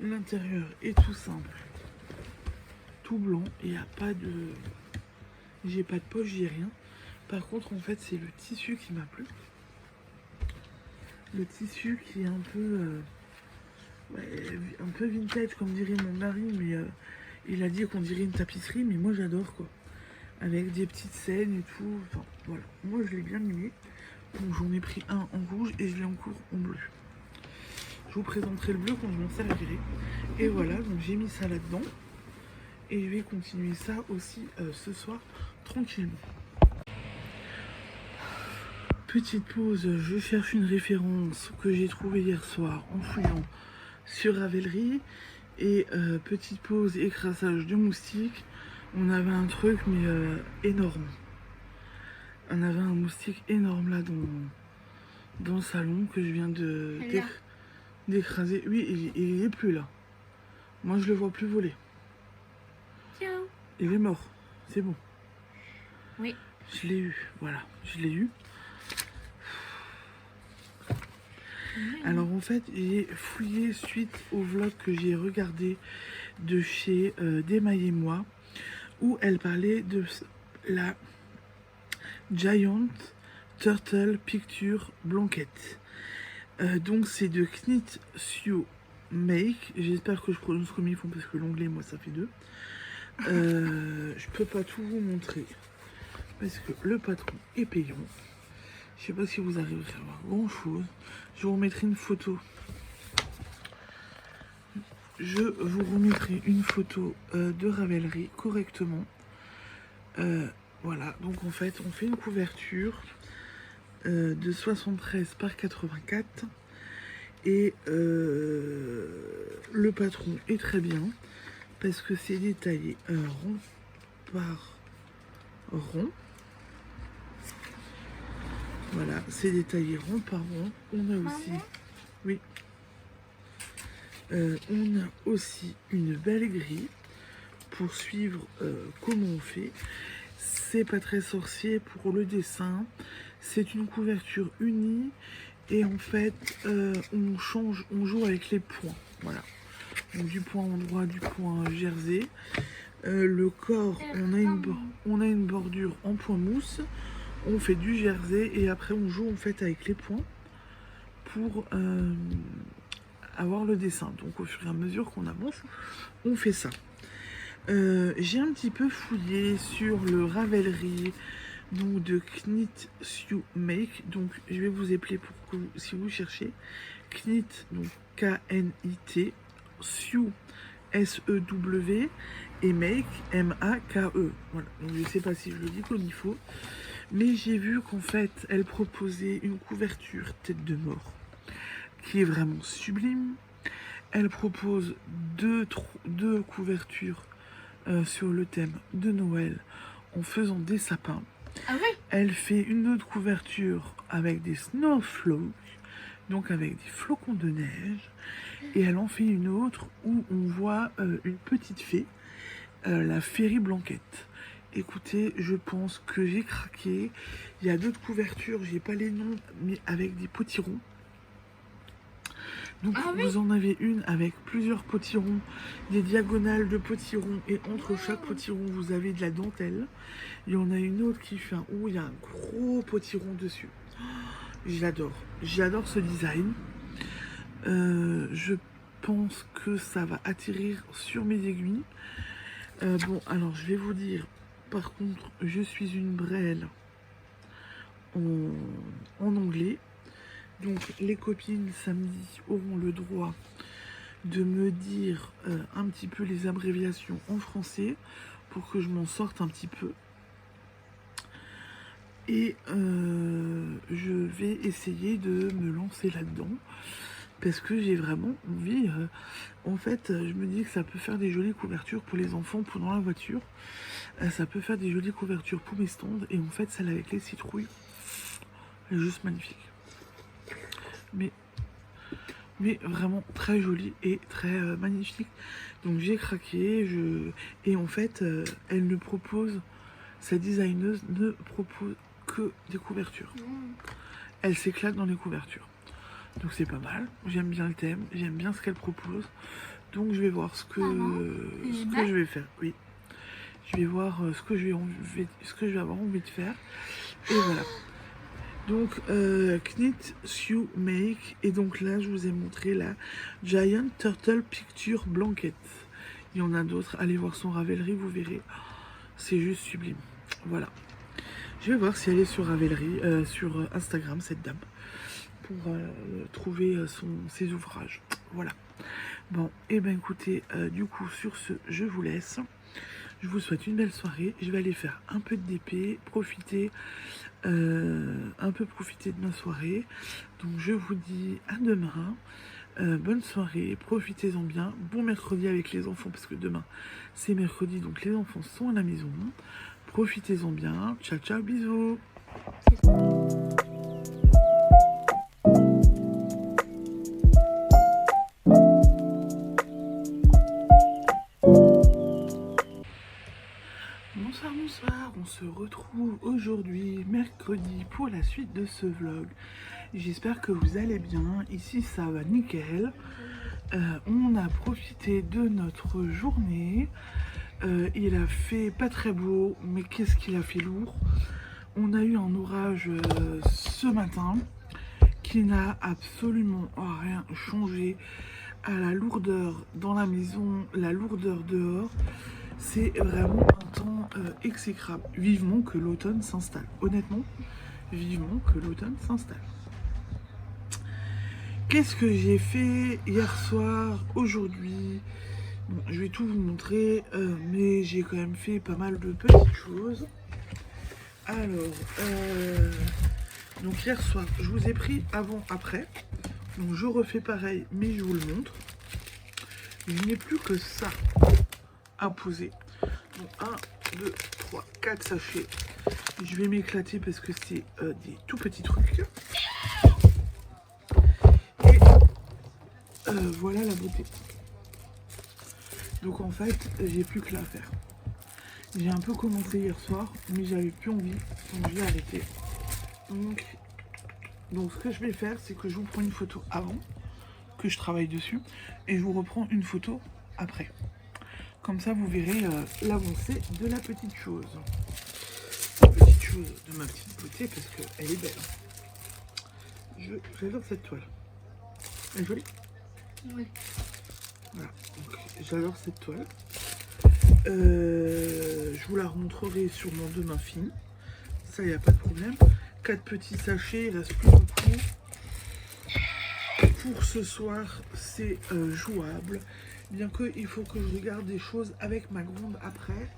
L'intérieur est tout simple. Tout blanc. Il n'y a pas de... J'ai pas de poche, j'ai rien. Par contre, en fait, c'est le tissu qui m'a plu. Le tissu qui est un peu ouais, un peu vintage comme dirait mon mari, mais il a dit qu'on dirait une tapisserie, mais moi j'adore quoi. Avec des petites scènes et tout, enfin voilà. Moi je l'ai bien aimé. Donc j'en ai pris un en rouge et je l'ai encore en bleu. Je vous présenterai le bleu quand je m'en servirai. Et voilà, donc j'ai mis ça là-dedans. Et je vais continuer ça aussi ce soir, tranquillement. Petite pause, je cherche une référence que j'ai trouvée hier soir en fouillant sur Ravelry. Et petite pause, écrasage de moustiques. On avait un truc, mais énorme. On avait un moustique énorme là dans le salon que je viens d'écraser. Oui, il est plus là. Moi, je le vois plus voler. Ciao. Il est mort. C'est bon. Oui. Je l'ai eu. Voilà, je l'ai eu. Alors en fait, j'ai fouillé suite au vlog que j'ai regardé de chez Démaille et moi, où elle parlait de la Giant Turtle Picture Blanket. Donc c'est de Knit Sew Make. J'espère que je prononce comme il faut parce que l'anglais, moi, ça fait deux. Je peux pas tout vous montrer parce que le patron est payant. Je sais pas si vous arriverez à voir grand chose. Je vous remettrai une photo. Je vous remettrai une photo de Ravelry correctement. Voilà, donc en fait, on fait une couverture de 73 par 84. Et le patron est très bien parce que c'est détaillé rond par rond. Voilà, c'est détaillé rond par rond. On a aussi, oui, on a aussi une belle grille pour suivre comment on fait. C'est pas très sorcier pour le dessin. C'est une couverture unie et en fait, on change, on joue avec les points. Voilà. Donc du point endroit, du point jersey. Le corps, on a une bordure en point mousse. On fait du jersey et après on joue en fait avec les points pour avoir le dessin. Donc au fur et à mesure qu'on avance, on fait ça. J'ai un petit peu fouillé sur le Ravelry donc de Knit Sew Make. Donc je vais vous appeler pour que vous, si vous cherchez Knit, donc K-N-I-T, Sew S-E-W et Make M-A-K-E. Voilà, donc je sais pas si je le dis comme il faut. Mais j'ai vu qu'en fait, elle proposait une couverture tête de mort qui est vraiment sublime. Elle propose deux couvertures sur le thème de Noël en faisant des sapins. Ah oui. Elle fait une autre couverture avec des snowflakes, donc avec des flocons de neige. Et elle en fait une autre où on voit une petite fée, la Fairy Blanquette. Écoutez, je pense que j'ai craqué. Il y a d'autres couvertures, j'ai pas les noms, mais avec des potirons. Donc vous en avez une avec plusieurs potirons, des diagonales de potirons, et entre chaque potiron vous avez de la dentelle. Il y en a une autre qui fait où il y a un gros potiron dessus. J'adore ce design. Je pense que ça va atterrir sur mes aiguilles. Bon, alors je vais vous dire, par contre, je suis une brêle en anglais. Donc les copines samedi auront le droit de me dire un petit peu les abréviations en français pour que je m'en sorte un petit peu. Et je vais essayer de me lancer là-dedans parce que j'ai vraiment envie. En fait, je me dis que ça peut faire des jolies couvertures pour les enfants pendant la voiture. Ça peut faire des jolies couvertures pour mes stands. Et en fait, celle avec les citrouilles, elle est juste magnifique. Mais vraiment très jolie et très magnifique. Donc j'ai craqué. Et en fait, elle ne propose, sa designeuse ne propose que des couvertures. Elle s'éclate dans les couvertures. Donc c'est pas mal. J'aime bien le thème, j'aime bien ce qu'elle propose. Donc je vais voir ce que je vais faire. Oui. Je vais voir ce que je vais avoir envie de faire. Et voilà. Donc, Knit, Sew, Make. Et donc là, je vous ai montré la Giant Turtle Picture Blanket. Il y en a d'autres. Allez voir son Ravelry, vous verrez. C'est juste sublime. Voilà. Je vais voir si elle est sur Ravelry, sur Instagram, cette dame, pour trouver ses ouvrages. Voilà. Bon, et ben écoutez, du coup, sur ce, je vous laisse. Je vous souhaite une belle soirée. Je vais aller faire un peu de DP, profiter, un peu profiter de ma soirée. Donc je vous dis à demain. Bonne soirée, profitez-en bien. Bon mercredi avec les enfants, parce que demain c'est mercredi, donc les enfants sont à la maison. Profitez-en bien. Ciao, ciao, bisous. Bonsoir, bonsoir. On se retrouve aujourd'hui, mercredi, pour la suite de ce vlog. J'espère que vous allez bien. Ici, ça va nickel. On a profité de notre journée. Il a fait pas très beau, mais qu'est-ce qu'il a fait lourd. On a eu un orage ce matin qui n'a absolument rien changé à la lourdeur dans la maison, la lourdeur dehors. C'est vraiment un temps exécrable. Vivement que l'automne s'installe. Honnêtement, vivement que l'automne s'installe. Qu'est-ce que j'ai fait hier soir, aujourd'hui? Bon, je vais tout vous montrer, mais j'ai quand même fait pas mal de petites choses. Alors, donc hier soir, je vous ai pris avant-après. Donc je refais pareil, mais je vous le montre. Je n'ai plus que ça à poser. Donc 1, 2, 3, 4 sachets. Je vais m'éclater parce que c'est des tout petits trucs. Et voilà la beauté. Donc en fait, j'ai plus que là à faire. J'ai un peu commencé hier soir, mais j'avais plus envie, donc j'ai arrêté. Donc ce que je vais faire, c'est que je vous prends une photo avant, que je travaille dessus, et je vous reprends une photo après. Comme ça, vous verrez l'avancée de la petite chose. La petite chose de ma petite beauté, parce qu'elle est belle. J'adore cette toile. Elle est jolie. Oui. Voilà, donc j'adore cette toile. Je vous la remontrerai sûrement demain fini. Ça, il n'y a pas de problème. 4 petits sachets, il reste plus beaucoup. Pour ce soir, c'est jouable. Bien qu'il faut que je regarde des choses avec ma grande après.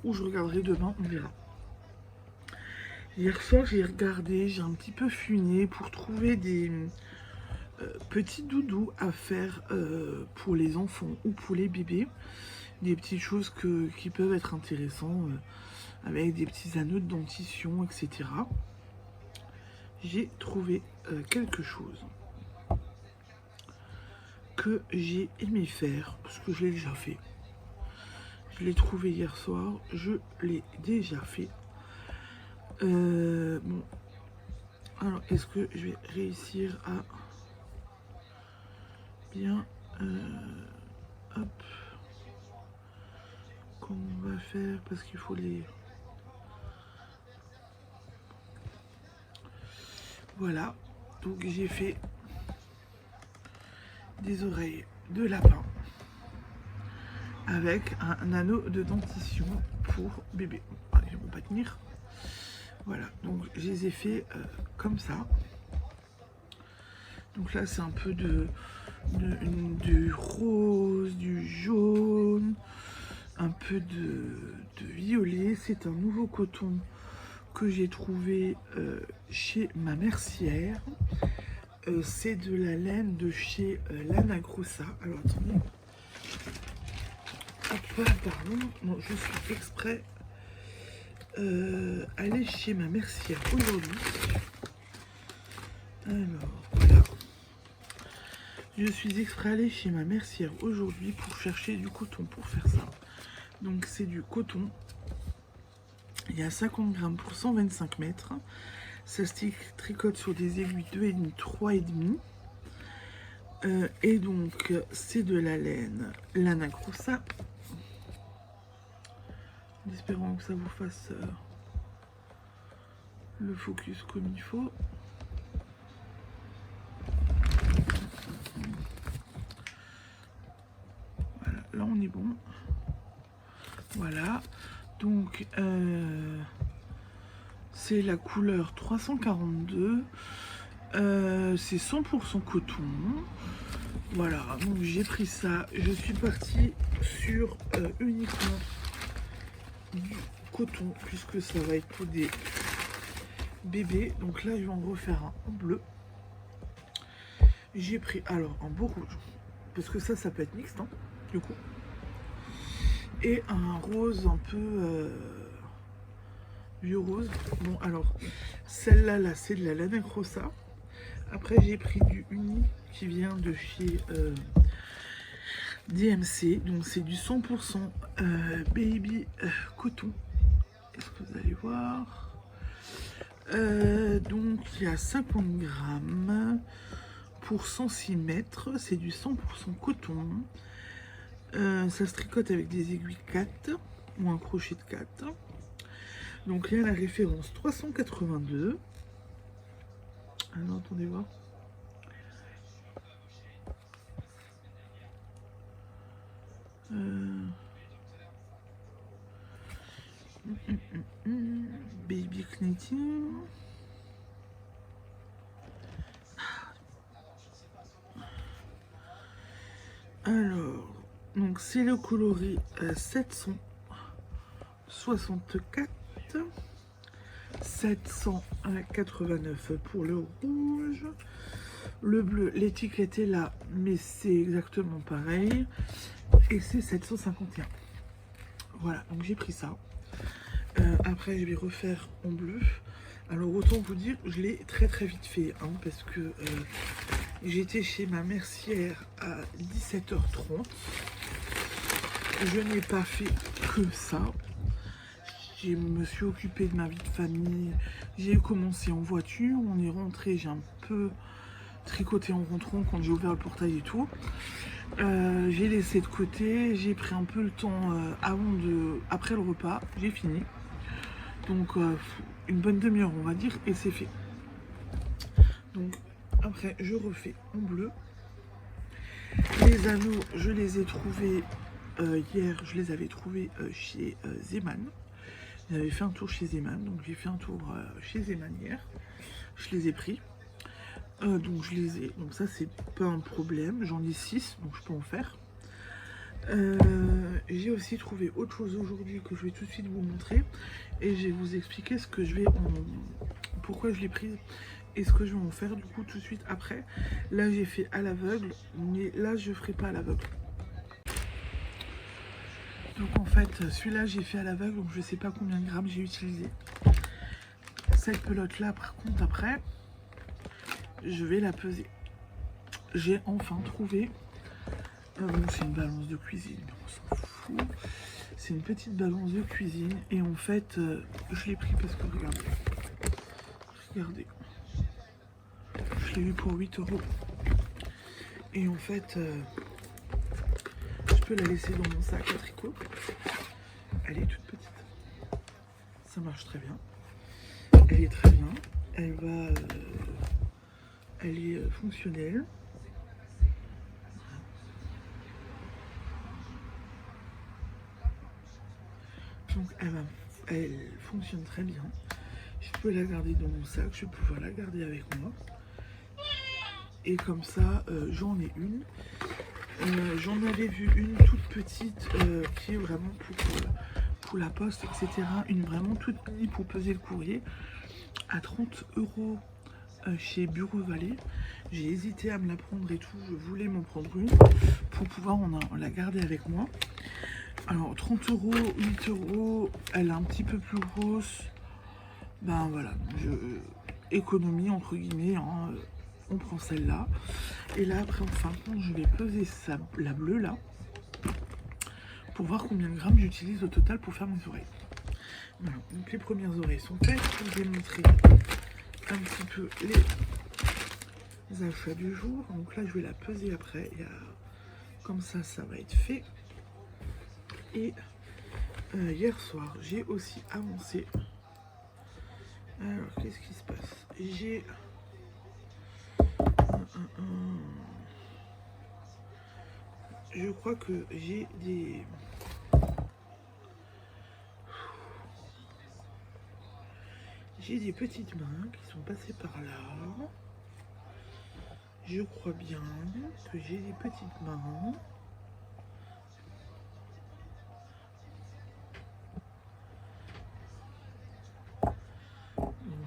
Ou je regarderai demain, on verra. Hier soir, j'ai regardé, j'ai un petit peu fouiné pour trouver des petits doudous à faire pour les enfants ou pour les bébés. Des petites choses qui peuvent être intéressantes avec des petits anneaux de dentition, etc. J'ai trouvé quelque chose que j'ai aimé faire, parce que je l'ai déjà fait. Je l'ai trouvé hier soir, je l'ai déjà fait. Bon, alors est-ce que je vais réussir à bien hop, comment on va faire, parce qu'il faut les... Voilà, donc j'ai fait des oreilles de lapin avec un anneau de dentition pour bébé. Allez, je ne peux pas tenir. Voilà, donc je les ai fait comme ça. Donc là, c'est un peu du rose, du jaune, un peu de violet. C'est un nouveau coton que j'ai trouvé chez ma mercière. C'est de la laine de chez Lana Grossa. Alors attendez. Hop, pardon. Non, je suis exprès allée chez ma mercière aujourd'hui. Alors, voilà. Je suis exprès allée chez ma mercière aujourd'hui pour chercher du coton pour faire ça. Donc c'est du coton. Il y a 50 grammes pour 125 mètres. Ça tricote sur des aiguilles 2,5, 3,5. Et donc c'est de la laine Lana Grossa. En espérant que ça vous fasse le focus comme il faut. Voilà, là on est bon. Voilà, donc c'est la couleur 342. C'est 100% coton. Voilà, donc j'ai pris ça. Je suis partie sur uniquement du coton, puisque ça va être pour des bébés. Donc là, je vais en refaire un en bleu. J'ai pris alors un beau rouge, parce que ça peut être mixte, hein, du coup. Et un rose un peu vieux rose. Bon, alors, celle-là, là, c'est de la Lana Rossa. Après, j'ai pris du uni qui vient de chez DMC. Donc, c'est du 100% baby coton. Est-ce que vous allez voir? Donc, il y a 50 grammes pour 106 mètres. C'est du 100% coton. Ça se tricote avec des aiguilles 4 ou un crochet de 4. Donc, il y a la référence 382. Alors, attendez voir. Baby knitting. Alors, donc c'est le coloris 764, 789 pour le rouge. Le bleu, l'étiquette est là, mais c'est exactement pareil. Et c'est 751. Voilà, donc j'ai pris ça. Après, je vais refaire en bleu. Alors, autant vous dire, je l'ai très vite fait, hein, parce que j'étais chez ma mercière à 17h30. Je n'ai pas fait que ça. Je me suis occupée de ma vie de famille. J'ai commencé en voiture. On est rentré. J'ai un peu tricoté en rentrant quand j'ai ouvert le portail et tout. J'ai laissé de côté. J'ai pris un peu le temps après le repas. J'ai fini. Donc une bonne demi-heure on va dire. Et c'est fait. Donc après je refais en bleu. Les anneaux je les ai trouvés hier. Je les avais trouvés chez Zeman. J'avais fait un tour chez Zeman, donc j'ai fait un tour chez Zeman hier. Je les ai pris. Donc je les ai. Donc ça c'est pas un problème. J'en ai 6, donc je peux en faire. J'ai aussi trouvé autre chose aujourd'hui que je vais tout de suite vous montrer. Et je vais vous expliquer ce que je vais pourquoi je l'ai prise et ce que je vais en faire du coup tout de suite après. Là j'ai fait à l'aveugle, mais là je ferai pas à l'aveugle. Donc en fait, celui-là j'ai fait à l'aveugle, donc je sais pas combien de grammes j'ai utilisé. Cette pelote là par contre après, je vais la peser. J'ai enfin trouvé, bon c'est une balance de cuisine, mais on s'en fout. C'est une petite balance de cuisine et en fait, je l'ai pris parce que regardez, je l'ai eu pour 8 €. Et en fait, je peux la laisser dans mon sac à tricot. Elle est toute petite. Ça marche très bien. Elle est très bien. Elle est fonctionnelle. Donc elle fonctionne très bien. Je peux la garder dans mon sac. Je vais pouvoir la garder avec moi. Et comme ça, j'en ai une. J'en avais vu une toute petite qui est vraiment pour la poste, etc. Une vraiment toute mini pour peser le courrier à 30 € chez Bureau Vallée. J'ai hésité à me la prendre et tout. Je voulais m'en prendre une pour pouvoir la garder avec moi. Alors 30 €, 8 €, elle est un petit peu plus grosse. Ben voilà, économie entre guillemets, hein, on prend celle-là. Et là après en fin de compte je vais peser la bleue là pour voir combien de grammes j'utilise au total pour faire mes oreilles. Voilà, donc les premières oreilles sont faites. Je vous ai montré un petit peu les achats du jour. Donc là je vais la peser après. Comme ça va être fait. Et hier soir j'ai aussi avancé Alors, qu'est-ce qui se passe? J'ai... Je crois que j'ai des... J'ai des petites mains qui sont passées par là. Je crois bien que j'ai des petites mains.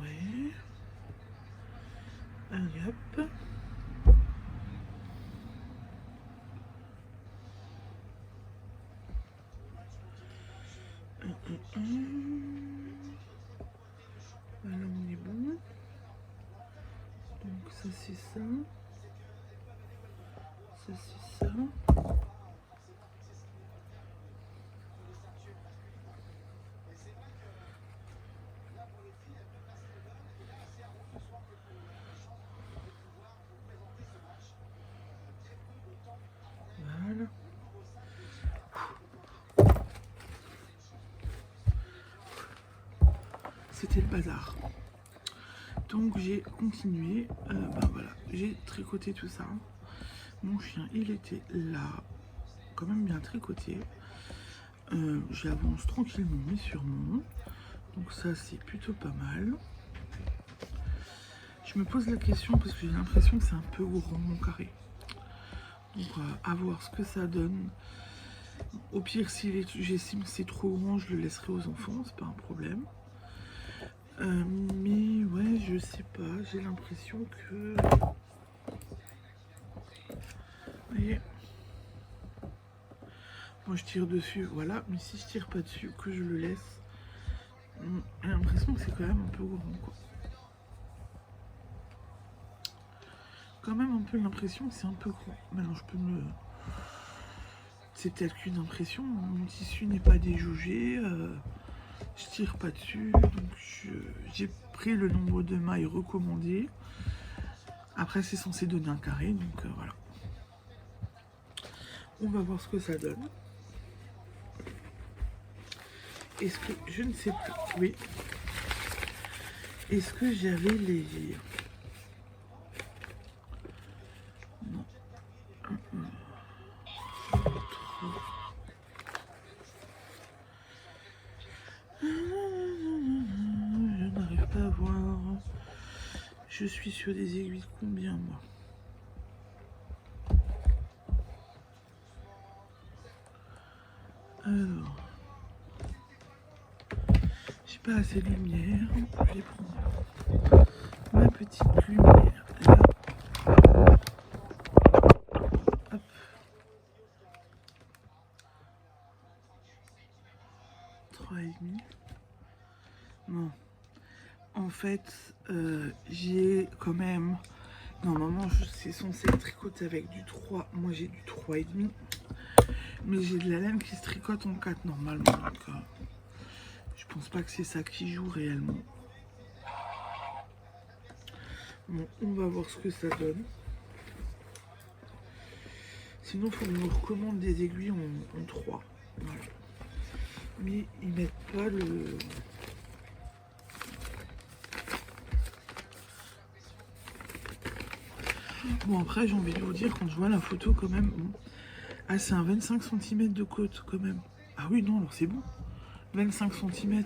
Ouais. Allez hop. Voilà, on est bon. Donc ça c'est ça. Ça c'est ça. Voilà. C'était le bazar. Donc j'ai continué. Voilà, j'ai tricoté tout ça. Mon chien, il était là, quand même bien tricoté. J'avance tranquillement mais sûrement. Donc ça, c'est plutôt pas mal. Je me pose la question parce que j'ai l'impression que c'est un peu grand mon carré. Donc à voir ce que ça donne. Au pire, si j'estime que c'est trop grand, je le laisserai aux enfants, c'est pas un problème. Mais ouais, je sais pas, j'ai l'impression que... Vous voyez, moi je tire dessus, voilà, mais si je tire pas dessus, que je le laisse, j'ai l'impression que c'est quand même un peu grand, quoi. Quand même un peu l'impression que c'est un peu grand. Maintenant, je peux me... C'est peut-être qu'une impression, mon tissu n'est pas déjaugé, je tire pas dessus, donc j'ai pris le nombre de mailles recommandées. Après, c'est censé donner un carré, donc voilà. On va voir ce que ça donne. Est-ce que... Je ne sais plus. Oui. Est-ce que j'avais les... Non. Je n'arrive pas à voir. Je suis sur des aiguilles de combien, moi? Alors... J'ai pas assez de lumière. Je vais prendre ma petite lumière. Là. Hop. 3,5. Non. En fait, j'ai quand même... Normalement, c'est censé être tricoté avec du 3. Moi, j'ai du 3,5. Mais j'ai de la laine qui se tricote en 4 normalement. Donc, je pense pas que c'est ça qui joue réellement. Bon, on va voir ce que ça donne. Sinon, il faut que je me recommande des aiguilles en 3. Voilà. Mais ils mettent pas le... Bon, après, j'ai envie de vous dire, quand je vois la photo, quand même... Bon. Ah, c'est un 25 cm de côte, quand même. Ah oui, non, alors c'est bon. 25 cm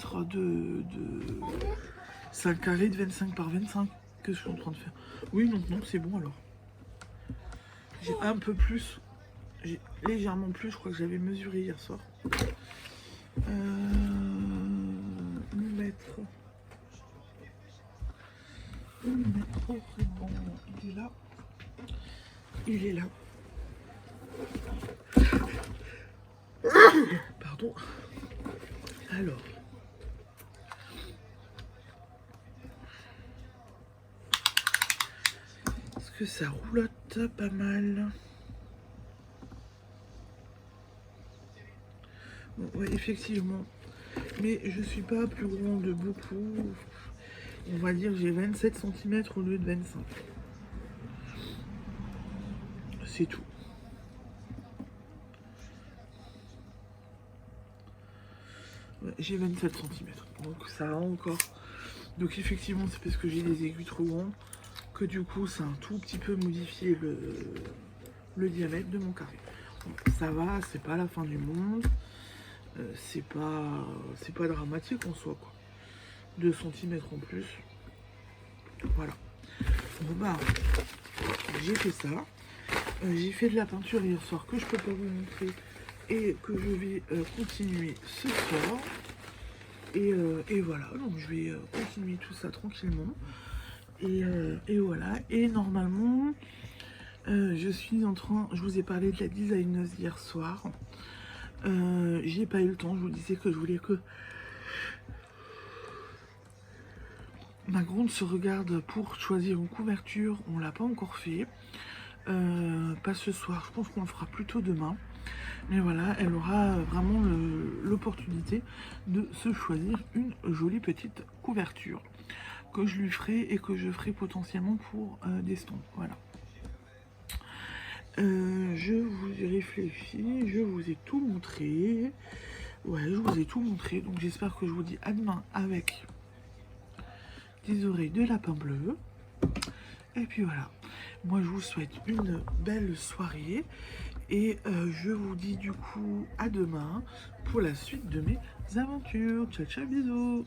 c'est un carré de 25 par 25 que je suis en train de faire. Oui, non, non, c'est bon, alors. J'ai un peu plus. J'ai légèrement plus, je crois que j'avais mesuré hier soir. Le mètre. Oh, bon, il est là. Il est là. Pardon. Alors. Est-ce que ça roulotte pas mal? Bon, ouais, effectivement. Mais je suis pas plus grand de beaucoup. On va dire que j'ai 27 cm au lieu de 25. C'est tout. Ouais, j'ai 27 cm. Donc ça a encore Donc effectivement c'est parce que j'ai des aiguilles trop grandes que du coup ça a un tout petit peu modifié le diamètre de mon carré. Bon, ça va, c'est pas la fin du monde, c'est pas dramatique en soi quoi. 2 cm en plus. Voilà. Bon bah j'ai fait ça. J'ai fait de la peinture hier soir que je peux pas vous montrer et que je vais continuer ce soir. Et voilà, donc je vais continuer tout ça tranquillement. Et voilà, et normalement, je suis en train, je vous ai parlé de la designeuse hier soir. J'ai pas eu le temps, je vous disais que je voulais que ma gronde se regarde pour choisir une couverture. On l'a pas encore fait. Pas ce soir, je pense qu'on le fera plutôt demain. Mais voilà, elle aura vraiment l'opportunité de se choisir une jolie petite couverture que je lui ferai et que je ferai potentiellement pour des stompes. Voilà. Je vous ai réfléchi, je vous ai tout montré. Ouais, je vous ai tout montré. Donc j'espère que je vous dis à demain avec des oreilles de lapin bleu. Et puis voilà. Moi, je vous souhaite une belle soirée. Et je vous dis du coup à demain pour la suite de mes aventures. Ciao, ciao, bisous.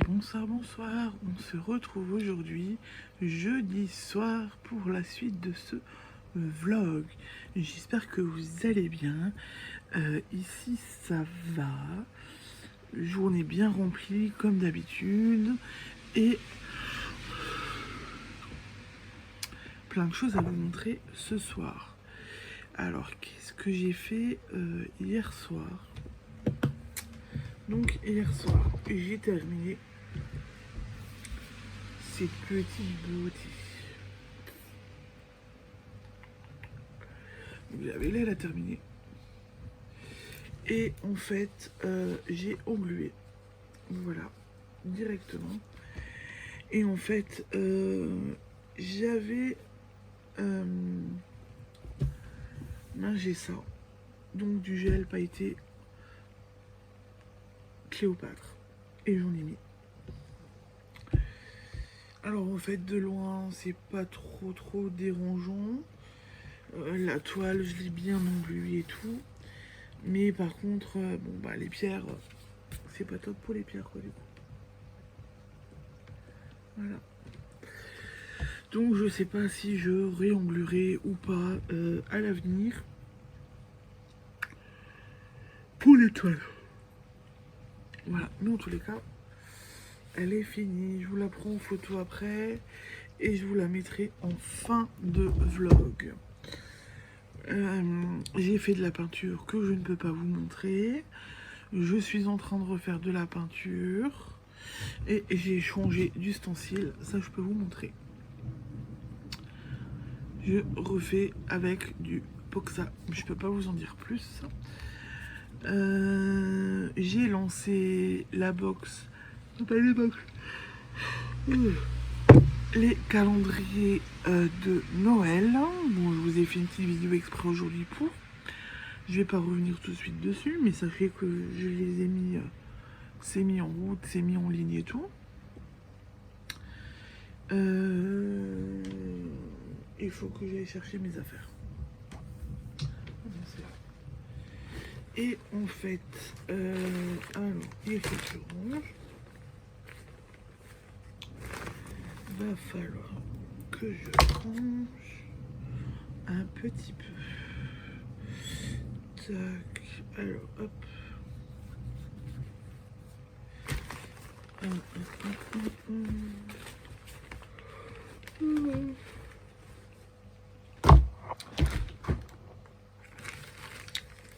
Bonsoir, bonsoir, on se retrouve aujourd'hui, jeudi soir, pour la suite de ce vlog. J'espère que vous allez bien. Ici, ça va. Journée bien remplie, comme d'habitude. Et plein de choses à vous montrer ce soir. Alors, qu'est-ce que j'ai fait hier soir? Donc, hier soir, j'ai terminé ces petites beautés. Vous avez là, elle a terminé. Et en fait, j'ai englué. Voilà, directement. Et en fait, j'avais mangé ça. Donc du gel pailleté Cléopâtre. Et j'en ai mis. Alors en fait, de loin, c'est pas trop dérangeant. La toile, je l'ai bien engluée et tout. Mais par contre, bon bah les pierres, c'est pas top pour les pierres quoi du coup. Voilà. Donc je sais pas si je réengluerai ou pas à l'avenir pour les toiles. Voilà, mais en tous les cas, elle est finie. Je vous la prends en photo après et je vous la mettrai en fin de vlog. J'ai fait de la peinture que je ne peux pas vous montrer. Je suis en train de refaire de la peinture et j'ai changé d'ustensile. Ça, je peux vous montrer. Je refais avec du Poxa. Je peux pas vous en dire plus. J'ai lancé la box. Pas les box. Les calendriers de Noël. Bon, je vous ai fait une petite vidéo exprès aujourd'hui pour. Je vais pas revenir tout de suite dessus, mais sachez que je les ai mis. C'est mis en route, c'est mis en ligne et tout. Il faut que j'aille chercher mes affaires. Et en fait, alors, il faut que je range. Va falloir que je range un petit peu. Tac, alors hop.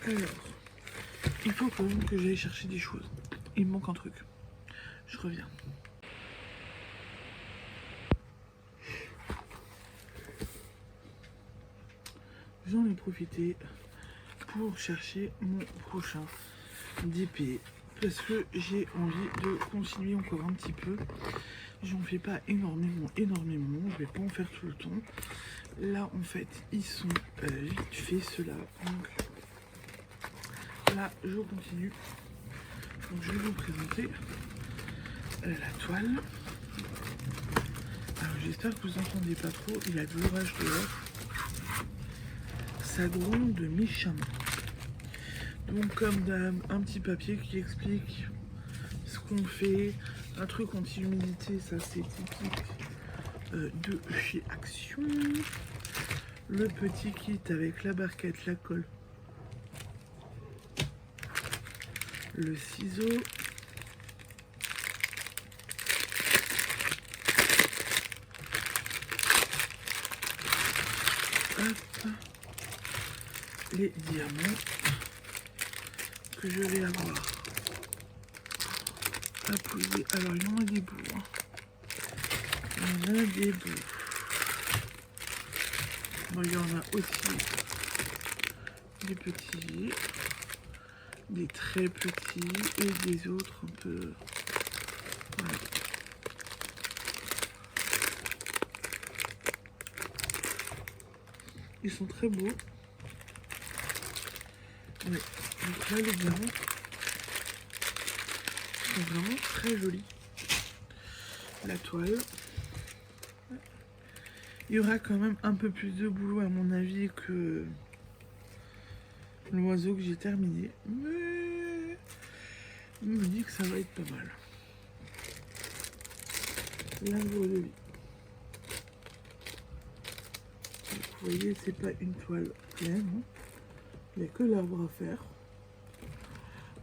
Alors, il faut quand même que j'aille chercher des choses. Il me manque un truc. Je reviens. j'en ai profité pour chercher mon prochain DP parce que j'ai envie de continuer encore un petit peu. J'en fais pas énormément, je vais pas en faire tout le temps. Là en fait ils sont vite fait ceux-là, donc là je continue. Donc je vais vous présenter la toile. Alors j'espère que vous entendez pas trop, il y a de l'orage dehors. Ça gronde méchamment. Donc comme d'hab, un petit papier qui explique ce qu'on fait, un truc anti-humidité, ça c'est typique de chez Action. Le petit kit avec la barquette, la colle, le ciseau, hop, les diamants que je vais avoir à poser. Alors il y en a des bouts, hein. Il y en a des bouts. Bon, il y en a aussi des petits, des très petits et des autres un peu. Voilà. Ils sont très beaux. Oui. Donc là, les diamants sont vraiment très jolis. La toile. Il y aura quand même un peu plus de boulot à mon avis que l'oiseau que j'ai terminé. Mais je me dis que ça va être pas mal. L'arbre de vie. Vous voyez, c'est pas une toile pleine. Hein. Il n'y a que l'arbre à faire.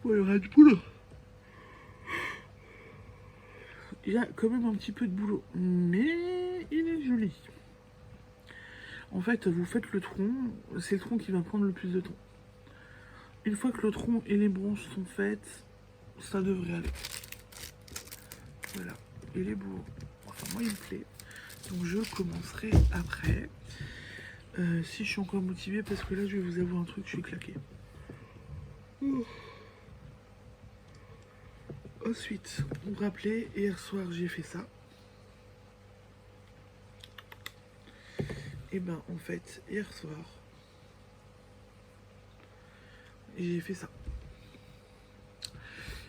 Bon, il y aura du boulot. Il y a quand même un petit peu de boulot. Mais il est joli. En fait, vous faites le tronc. C'est le tronc qui va prendre le plus de temps. Une fois que le tronc et les branches sont faites, ça devrait aller. Voilà. Il est beau. Enfin, moi, il me plaît. Donc, je commencerai après. Si je suis encore motivée, parce que là, je vais vous avouer un truc, je suis claquée. Ensuite, vous vous rappelez, hier soir, j'ai fait ça. Et ben, en fait, hier soir, j'ai fait ça.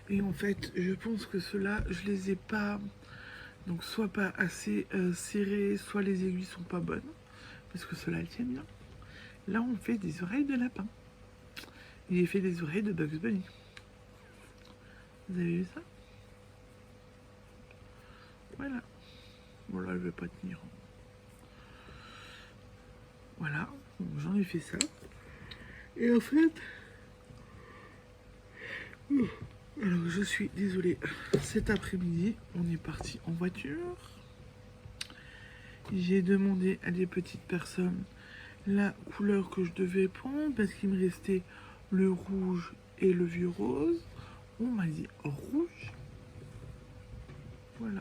Et en fait, je pense que ceux-là, je les ai pas... Donc, soit pas assez serrés, soit les aiguilles sont pas bonnes. Parce que ceux-là, elles tiennent bien. Là, on fait des oreilles de lapin. Et j'ai fait des oreilles de Bugs Bunny. Vous avez vu ça? Voilà. Bon, là, je vais pas tenir. Voilà. J'en ai fait ça. Et en fait... Alors, je suis désolée. Cet après-midi, on est parti en voiture. J'ai demandé à des petites personnes la couleur que je devais prendre parce qu'il me restait le rouge et le vieux rose. On m'a dit rouge. Voilà.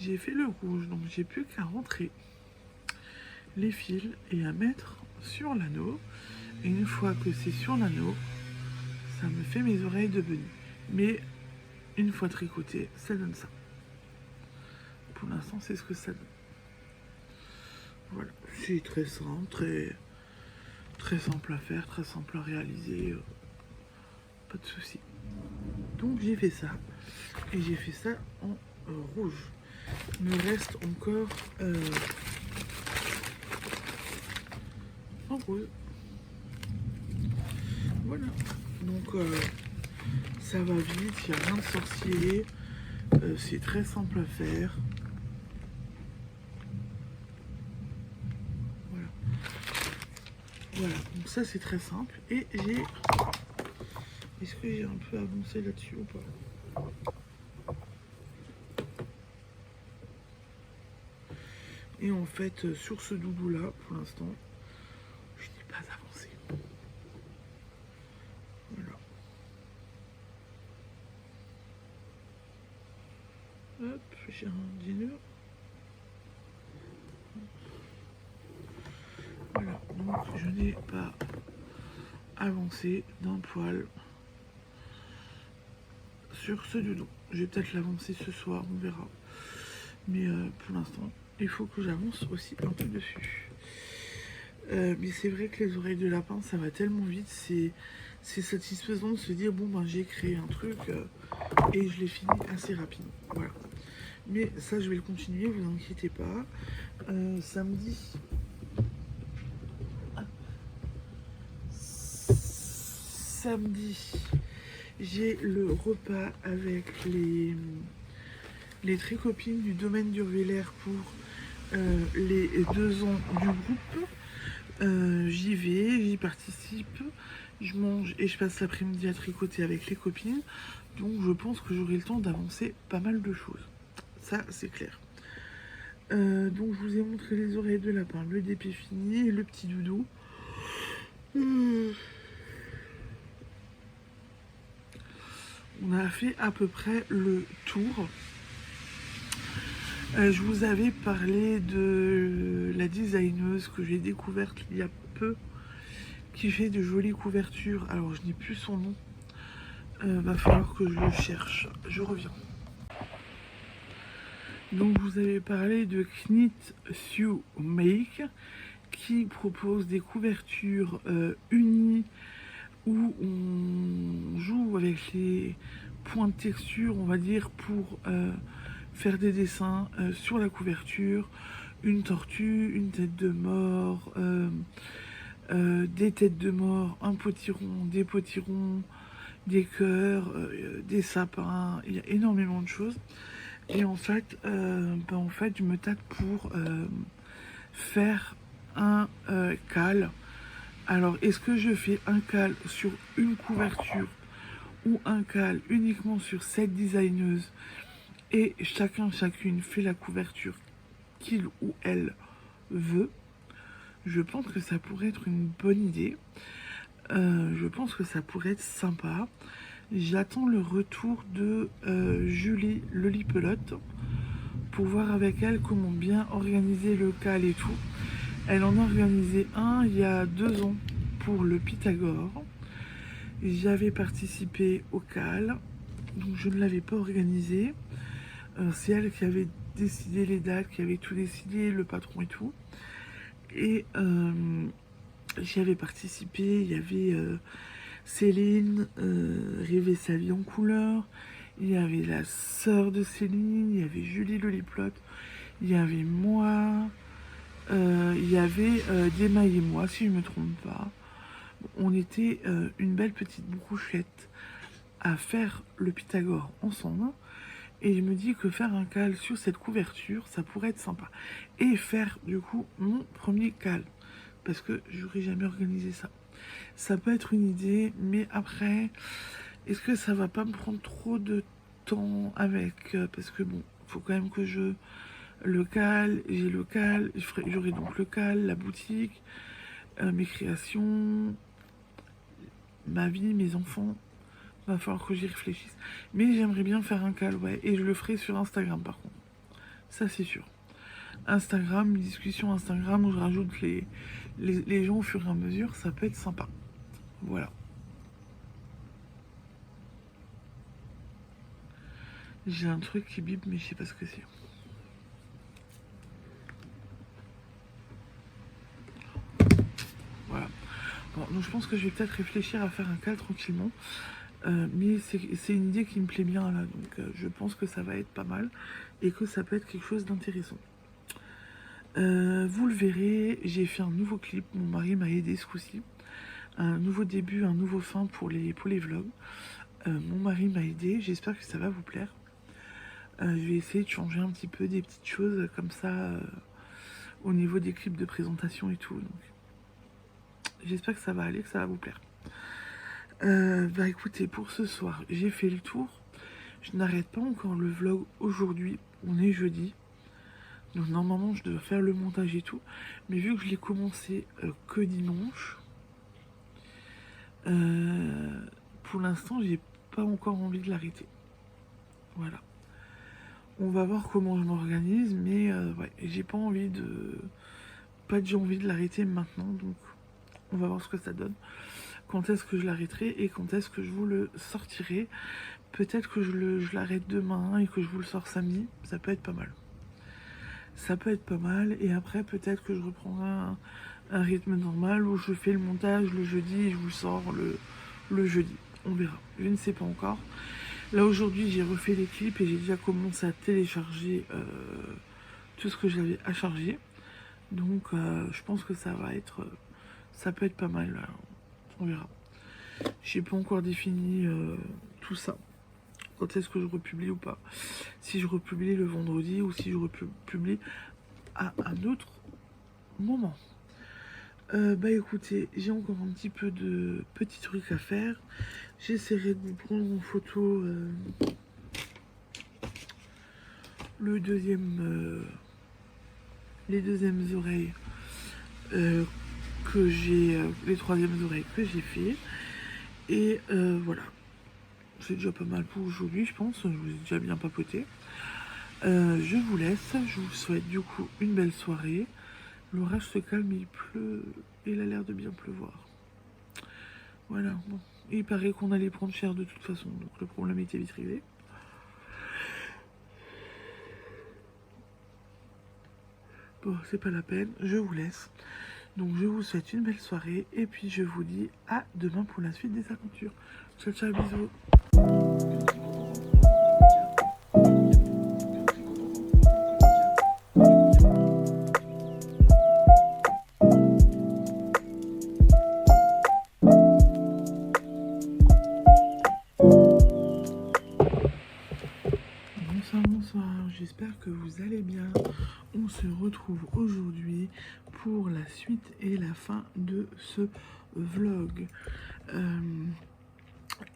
J'ai fait le rouge, donc j'ai plus qu'à rentrer les fils et à mettre sur l'anneau. Et une fois que c'est sur l'anneau, ça me fait mes oreilles de Bunny. Mais une fois tricoté, ça donne ça. Pour l'instant, c'est ce que ça donne. Voilà, c'est très simple, très simple à faire, très simple à réaliser. Pas de souci. Donc j'ai fait ça. Et j'ai fait ça en rouge. Il me reste encore en rose. Voilà. Donc ça va vite, il n'y a rien de sorcier. C'est très simple à faire. Voilà. Voilà, donc ça c'est très simple. Et j'ai... Est-ce que j'ai un peu avancé là-dessus ou pas? Et en fait, sur ce doudou-là, pour l'instant, je n'ai pas avancé. Voilà. Hop, j'ai un dinner. Donc je n'ai pas avancé d'un poil sur ce doudou. Je vais peut-être l'avancer ce soir, on verra. Mais pour l'instant, il faut que j'avance aussi un peu dessus. Mais c'est vrai que les oreilles de lapin, ça va tellement vite. C'est satisfaisant de se dire, bon, ben j'ai créé un truc et je l'ai fini assez rapidement. Voilà. Mais ça, je vais le continuer, vous inquiétez pas. Samedi. Samedi, j'ai le repas avec les très copines du domaine d'Urvillers pour les 2 ans du groupe. J'y vais, j'y participe, je mange et je passe l'après-midi à tricoter avec les copines. Donc je pense que j'aurai le temps d'avancer pas mal de choses. Ça, c'est clair. Donc je vous ai montré les oreilles de lapin, le dépé fini et le petit doudou. On a fait à peu près le tour. Je vous avais parlé de la designeuse que j'ai découverte il y a peu, qui fait de jolies couvertures. Alors je n'ai plus son nom. Va falloir que je le cherche. Je reviens. Donc je vous avais parlé de Knit Sew Make, qui propose des couvertures unies où on joue avec les points de texture, on va dire, pour faire des dessins sur la couverture, une tortue, une tête de mort, des têtes de mort, un potiron, des potirons, des cœurs, des sapins, il y a énormément de choses. Et en fait, je me tâte pour faire un cal. Alors, est-ce que je fais un cal sur une couverture ou un cal uniquement sur cette designeuse et chacune fait la couverture qu'il ou elle veut? Je pense que ça pourrait être une bonne idée. Je pense que ça pourrait être sympa. J'attends le retour de Julie Lolipelote pour voir avec elle comment bien organiser le cal et tout. Elle en a organisé un il y a 2 ans pour le Pythagore. J'avais participé au cal, donc je ne l'avais pas organisé. C'est elle qui avait décidé les dates, qui avait tout décidé, le patron et tout. Et j'y avais participé, il y avait Céline, rêver sa vie en couleur, il y avait la sœur de Céline, il y avait Julie Loliplotte, il y avait moi, il y avait Desmailles et moi, si je ne me trompe pas. On était une belle petite brochette à faire le Pythagore ensemble. Et je me dis que faire un cal sur cette couverture, ça pourrait être sympa. Et faire du coup mon premier cal. Parce que j'aurais jamais organisé ça. Ça peut être une idée, mais après, est-ce que ça va pas me prendre trop de temps avec parce que bon, faut quand même que je le cal, j'ai le cal, j'aurai donc le cal, la boutique, mes créations, ma vie, mes enfants. Va falloir que j'y réfléchisse. Mais j'aimerais bien faire un cal, ouais. Et je le ferai sur Instagram par contre. Ça c'est sûr. Instagram, une discussion Instagram où je rajoute les gens au fur et à mesure, ça peut être sympa. Voilà. J'ai un truc qui bip mais je sais pas ce que c'est. Voilà. Bon, donc je pense que je vais peut-être réfléchir à faire un cal tranquillement. Mais c'est une idée qui me plaît bien là, donc je pense que ça va être pas mal et que ça peut être quelque chose d'intéressant. Vous le verrez, j'ai fait un nouveau clip, mon mari m'a aidé ce coup-ci. Un nouveau début, un nouveau fin pour les vlogs. Mon mari m'a aidé, j'espère que ça va vous plaire. Je vais essayer de changer un petit peu des petites choses comme ça au niveau des clips de présentation et tout. Donc j'espère que ça va aller, que ça va vous plaire. Bah écoutez, pour ce soir, j'ai fait le tour. Je n'arrête pas encore le vlog aujourd'hui. On est jeudi. Donc normalement, je dois faire le montage et tout. Mais vu que je l'ai commencé que dimanche, pour l'instant, j'ai pas encore envie de l'arrêter. Voilà. On va voir comment je m'organise, mais ouais, j'ai pas envie pas dit envie de l'arrêter maintenant, donc on va voir ce que ça donne. Quand est-ce que je l'arrêterai et quand est-ce que je vous le sortirai. Peut-être que je l'arrête demain et que je vous le sors samedi, ça peut être pas mal. Ça peut être pas mal, et après peut-être que je reprendrai un rythme normal où je fais le montage le jeudi et je vous sors le jeudi. On verra, je ne sais pas encore. Là aujourd'hui j'ai refait les clips et j'ai déjà commencé à télécharger tout ce que j'avais à charger. Donc je pense que ça peut être pas mal, on verra. J'ai pas encore défini tout ça. Quand est-ce que je republie ou pas. Si je republie le vendredi ou si je republie à un autre moment. Bah écoutez, j'ai encore un petit peu de petits trucs à faire. J'essaierai de vous prendre en photo le deuxième, les deuxièmes oreilles que j'ai, les troisièmes oreilles que j'ai fait. Et voilà. C'est déjà pas mal pour aujourd'hui, je pense. Je vous ai déjà bien papoté. Je vous laisse. Je vous souhaite du coup une belle soirée. L'orage se calme, il pleut. Il a l'air de bien pleuvoir. Voilà. Bon. Il paraît qu'on allait prendre cher de toute façon. Donc le problème était vite réglé. Bon, c'est pas la peine. Je vous laisse. Donc je vous souhaite une belle soirée. Et puis je vous dis à demain pour la suite des aventures. Ciao, ciao, bisous. Bonsoir, j'espère que vous allez bien. On se retrouve aujourd'hui pour la suite et la fin de ce vlog.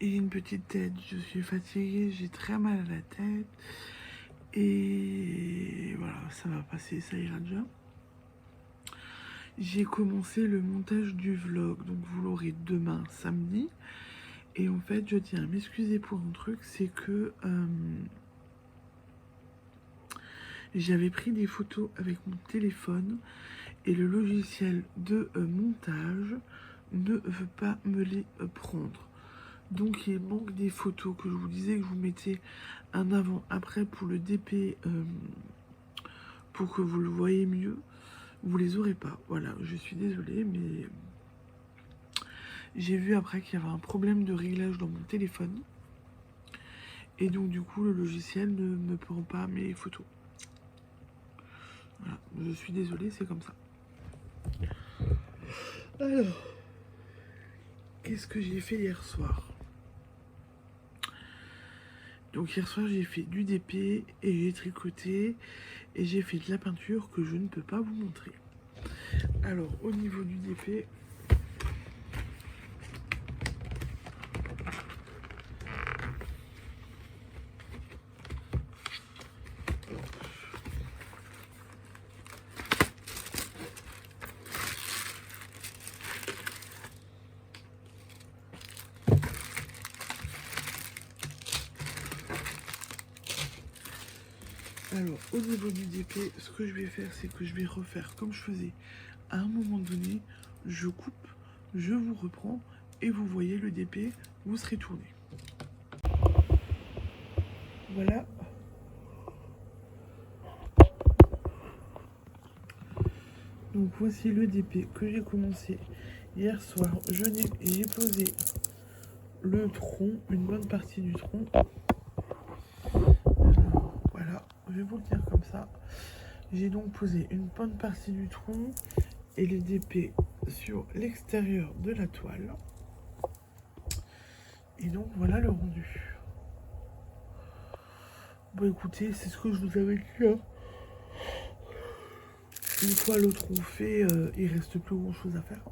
J'ai une petite tête, je suis fatiguée, j'ai très mal à la tête. Et voilà, ça va passer, ça ira déjà. J'ai commencé le montage du vlog, donc vous l'aurez demain samedi. Et en fait, je tiens à m'excuser pour un truc, c'est que j'avais pris des photos avec mon téléphone et le logiciel de montage ne veut pas me les prendre. Donc il manque des photos que je vous disais que je vous mettais un avant-après pour le DP pour que vous le voyez mieux. Vous les aurez pas. Voilà, je suis désolée, mais j'ai vu après qu'il y avait un problème de réglage dans mon téléphone. Et donc du coup le logiciel ne me prend pas mes photos. Voilà, je suis désolée, c'est comme ça. Alors, qu'est-ce que j'ai fait hier soir? Donc hier soir j'ai fait du DP et j'ai tricoté et j'ai fait de la peinture que je ne peux pas vous montrer. Alors au niveau du DP, au niveau du DP, ce que je vais faire, c'est que je vais refaire comme je faisais à un moment donné. Je coupe, je vous reprends et vous voyez le DP, vous serez tourné. Voilà. Donc voici le DP que j'ai commencé hier soir. J'ai posé le tronc, une bonne partie du tronc. Voilà, je vais vous le dire comme ça. J'ai donc posé une bonne partie du tronc et les DP sur l'extérieur de la toile. Et donc voilà le rendu. Bon écoutez, c'est ce que je vous avais dit. Hein. Une fois le tronc fait, il reste plus grand chose à faire.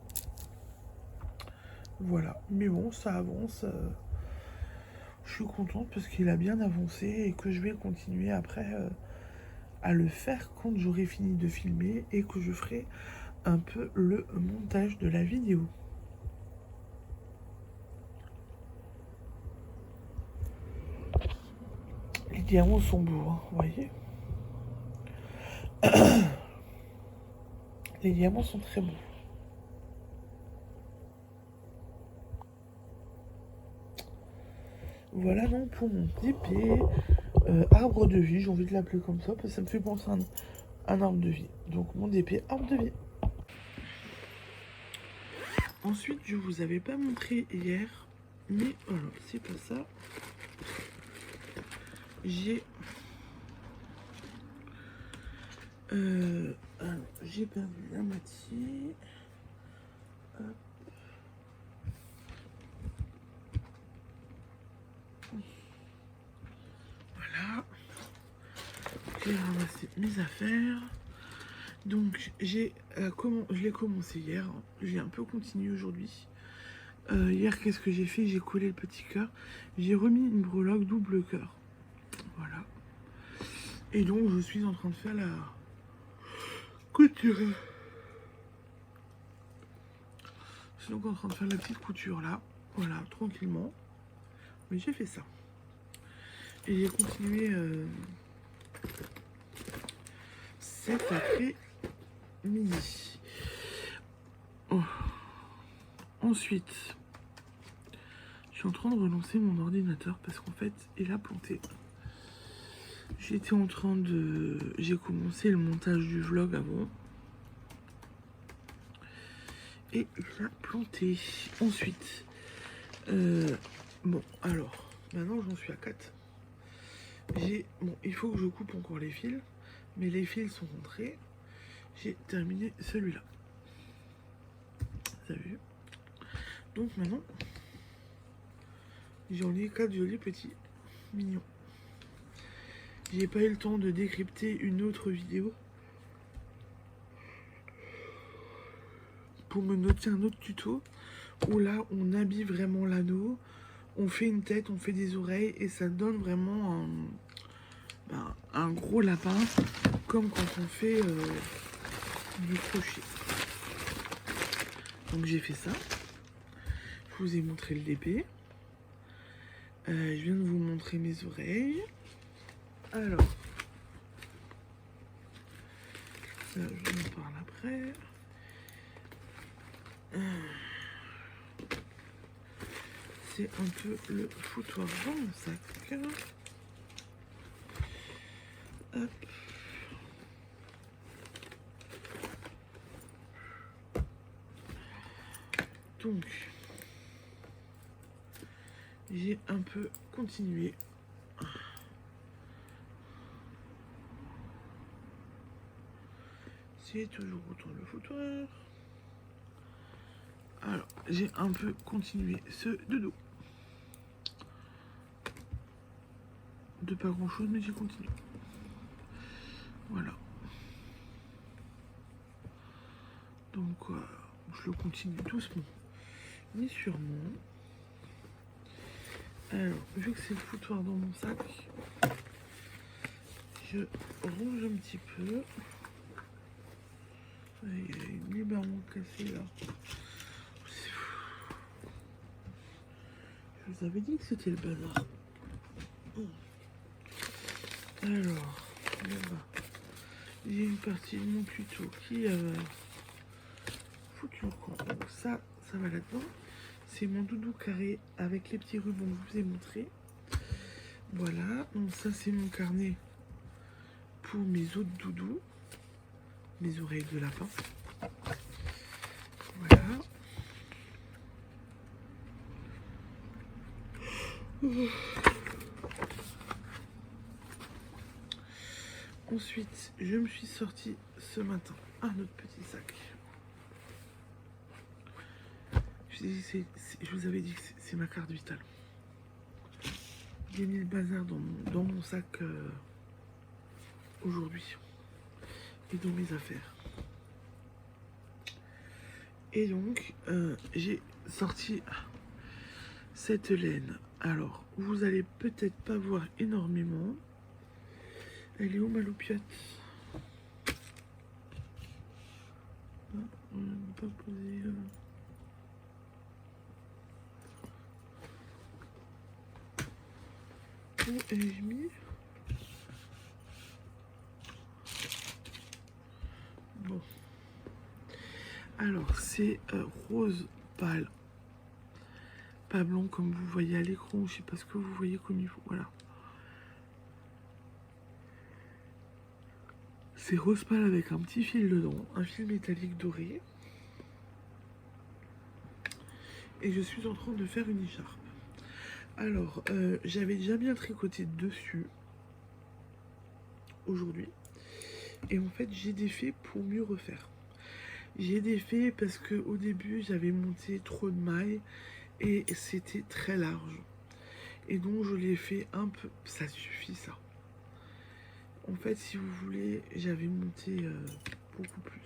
Voilà, mais bon, ça avance. Je suis contente parce qu'il a bien avancé et que je vais continuer après à le faire quand j'aurai fini de filmer et que je ferai un peu le montage de la vidéo. Les diamants sont beaux, hein, vous voyez. Les diamants sont très beaux. Voilà donc pour mon DP arbre de vie, j'ai envie de l'appeler comme ça parce que ça me fait penser à un arbre de vie. Donc mon DP arbre de vie. Ensuite, je vous avais pas montré hier, mais voilà, c'est pas ça. J'ai j'ai perdu la moitié. Hop. Voilà. J'ai ramassé mes affaires. Donc je l'ai commencé hier. J'ai un peu continué aujourd'hui. Hier, qu'est-ce que j'ai fait? J'ai collé le petit cœur. J'ai remis une breloque double cœur. Voilà. Et donc je suis en train de faire la couture. Je suis donc en train de faire la petite couture là. Voilà, tranquillement. Mais j'ai fait ça. Et j'ai continué cet après-midi. Oh. Ensuite, je suis en train de relancer mon ordinateur parce qu'en fait, il a planté. J'étais en train de... J'ai commencé le montage du vlog avant. Et il a planté. Ensuite, bon, alors, maintenant j'en suis à 4. Bon, il faut que je coupe encore les fils. Mais les fils sont rentrés. J'ai terminé celui-là. Vous avez vu? Donc maintenant, j'en ai 4 jolis petits mignons. J'ai pas eu le temps de décrypter une autre vidéo pour me noter un autre tuto où là on habille vraiment l'anneau, on fait une tête, on fait des oreilles et ça donne vraiment un gros lapin comme quand on fait du crochet. Donc j'ai fait ça. Je vous ai montré le DP. Je viens de vous montrer mes oreilles. Alors, ça, je vous en parle après. C'est un peu le foutoir dans mon sac. Hop. Donc, j'ai un peu continué. C'est toujours autant le foutoir. Alors, j'ai un peu continué ce de dos. De pas grand chose, mais j'ai continué. Voilà. Donc, je le continue doucement, mais sûrement. Alors, vu que c'est le foutoir dans mon sac, je range un petit peu. Il y a une librement cassée là. Je vous avais dit que c'était le bazar. Alors, là-bas, j'ai une partie de mon tuto qui foutu en camp. Donc ça va là-dedans. C'est mon doudou carré avec les petits rubans que je vous ai montré. Voilà, donc ça c'est mon carnet pour mes autres doudous. Mes oreilles de lapin. Voilà. Ensuite, je me suis sorti ce matin un autre petit sac. Je vous avais dit que c'est ma carte vitale. J'ai mis le bazar dans mon sac aujourd'hui et dans mes affaires. Et donc, j'ai sorti cette laine. Alors, vous allez peut-être pas voir énormément. Elle est où ma loupiote? On n'a pas posé. Où ai-je mis? Bon. Alors, c'est rose pâle. Pas blanc comme vous voyez à l'écran. Je sais pas ce que vous voyez comme il faut. Voilà. C'est rose pâle avec un petit fil dedans. Un fil métallique doré. Et je suis en train de faire une écharpe. Alors, j'avais déjà bien tricoté dessus aujourd'hui. Et en fait, j'ai défait pour mieux refaire. J'ai défait parce que au début, j'avais monté trop de mailles et c'était très large. Et donc, je l'ai fait un peu. Ça suffit, ça. En fait, si vous voulez, j'avais monté beaucoup plus.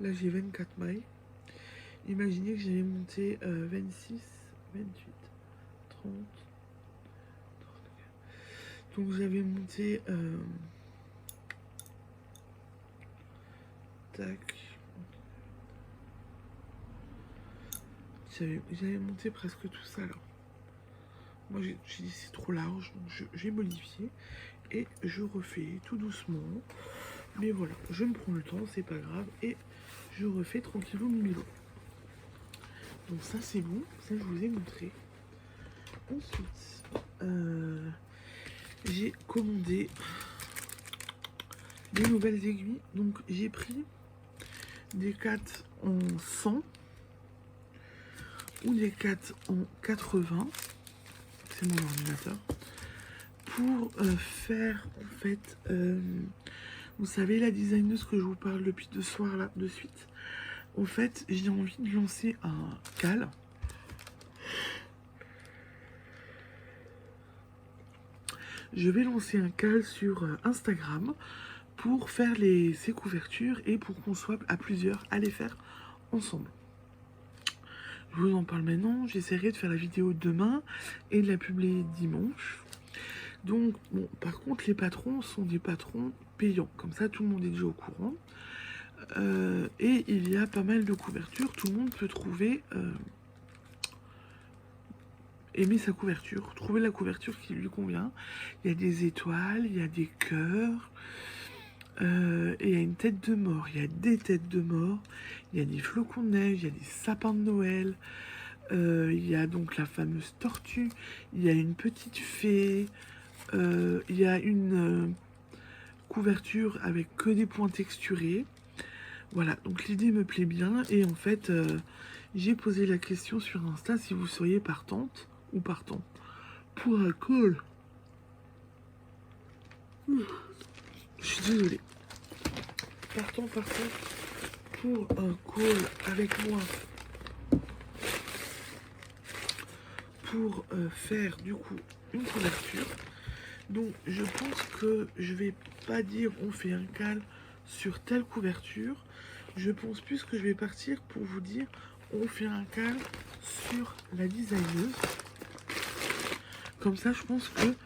Là, j'ai 24 mailles. Imaginez que j'avais monté 26, 28, 30, 34. Donc, j'avais monté... tac. J'avais monté presque tout ça, là. Moi, j'ai dit c'est trop large, donc j'ai modifié. Et je refais tout doucement. Mais voilà, je me prends le temps, c'est pas grave. Et je refais tranquillou mimilo. Donc ça c'est bon, ça je vous ai montré. Ensuite, j'ai commandé des nouvelles aiguilles. Donc j'ai pris des 4 en 100 ou des 4 en 80. C'est mon ordinateur. Pour faire en fait, vous savez la designeuse que je vous parle depuis 2 soirs là de suite. En fait, j'ai envie de lancer un cal. Je vais lancer un cal sur Instagram pour faire ces couvertures et pour qu'on soit à plusieurs à les faire ensemble. Je vous en parle maintenant. J'essaierai de faire la vidéo demain et de la publier dimanche. Donc, bon, par contre, les patrons sont des patrons payants. Comme ça, tout le monde est déjà au courant. Et il y a pas mal de couvertures. Tout le monde peut trouver... aimer sa couverture, trouver la couverture qui lui convient. Il y a des étoiles, il y a des cœurs, et il y a une tête de mort, il y a des têtes de mort, il y a des flocons de neige, il y a des sapins de Noël, il y a donc la fameuse tortue, il y a une petite fée, il y a une couverture avec que des points texturés. Voilà, donc l'idée me plaît bien et en fait j'ai posé la question sur Insta si vous seriez partante ou partant pour un call. Je suis désolée. Partant pour un call avec moi pour faire du coup une couverture. Donc je pense que je vais pas dire on fait un cal sur telle couverture. Je pense plus que je vais partir pour vous dire on fait un cal sur la designeuse. Comme ça, je pense que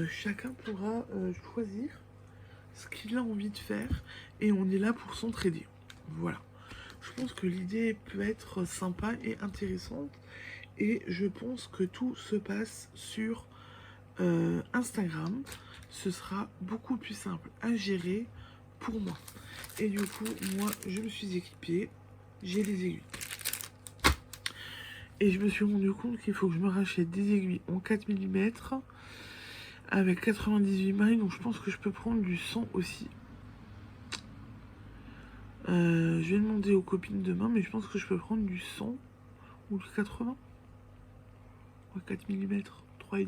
chacun pourra choisir ce qu'il a envie de faire et on est là pour s'entraider. Voilà. Je pense que l'idée peut être sympa et intéressante et je pense que tout se passe sur Instagram. Ce sera beaucoup plus simple à gérer pour moi. Et du coup, moi, je me suis équipée. J'ai les aiguilles. Et je me suis rendu compte qu'il faut que je me rachète des aiguilles en 4 mm avec 98 mailles. Donc je pense que je peux prendre du 100 aussi. Je vais demander aux copines demain, mais je pense que je peux prendre du 100 ou du 80. Ouais, 4 mm, 3,5.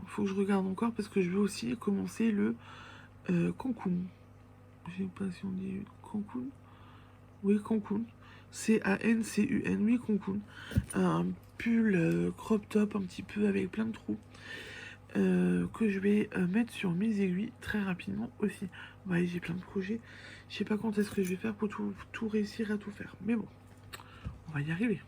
Faut que je regarde encore parce que je veux aussi commencer le Cancun. Je sais pas si on dit Cancun. Oui, Cancun. C-A-N-C-U-N. Oui, Cancun. Un pull crop top un petit peu avec plein de trous. Que je vais mettre sur mes aiguilles très rapidement aussi. Ouais, j'ai plein de projets. Je sais pas quand est-ce que je vais faire pour tout réussir à tout faire. Mais bon, on va y arriver.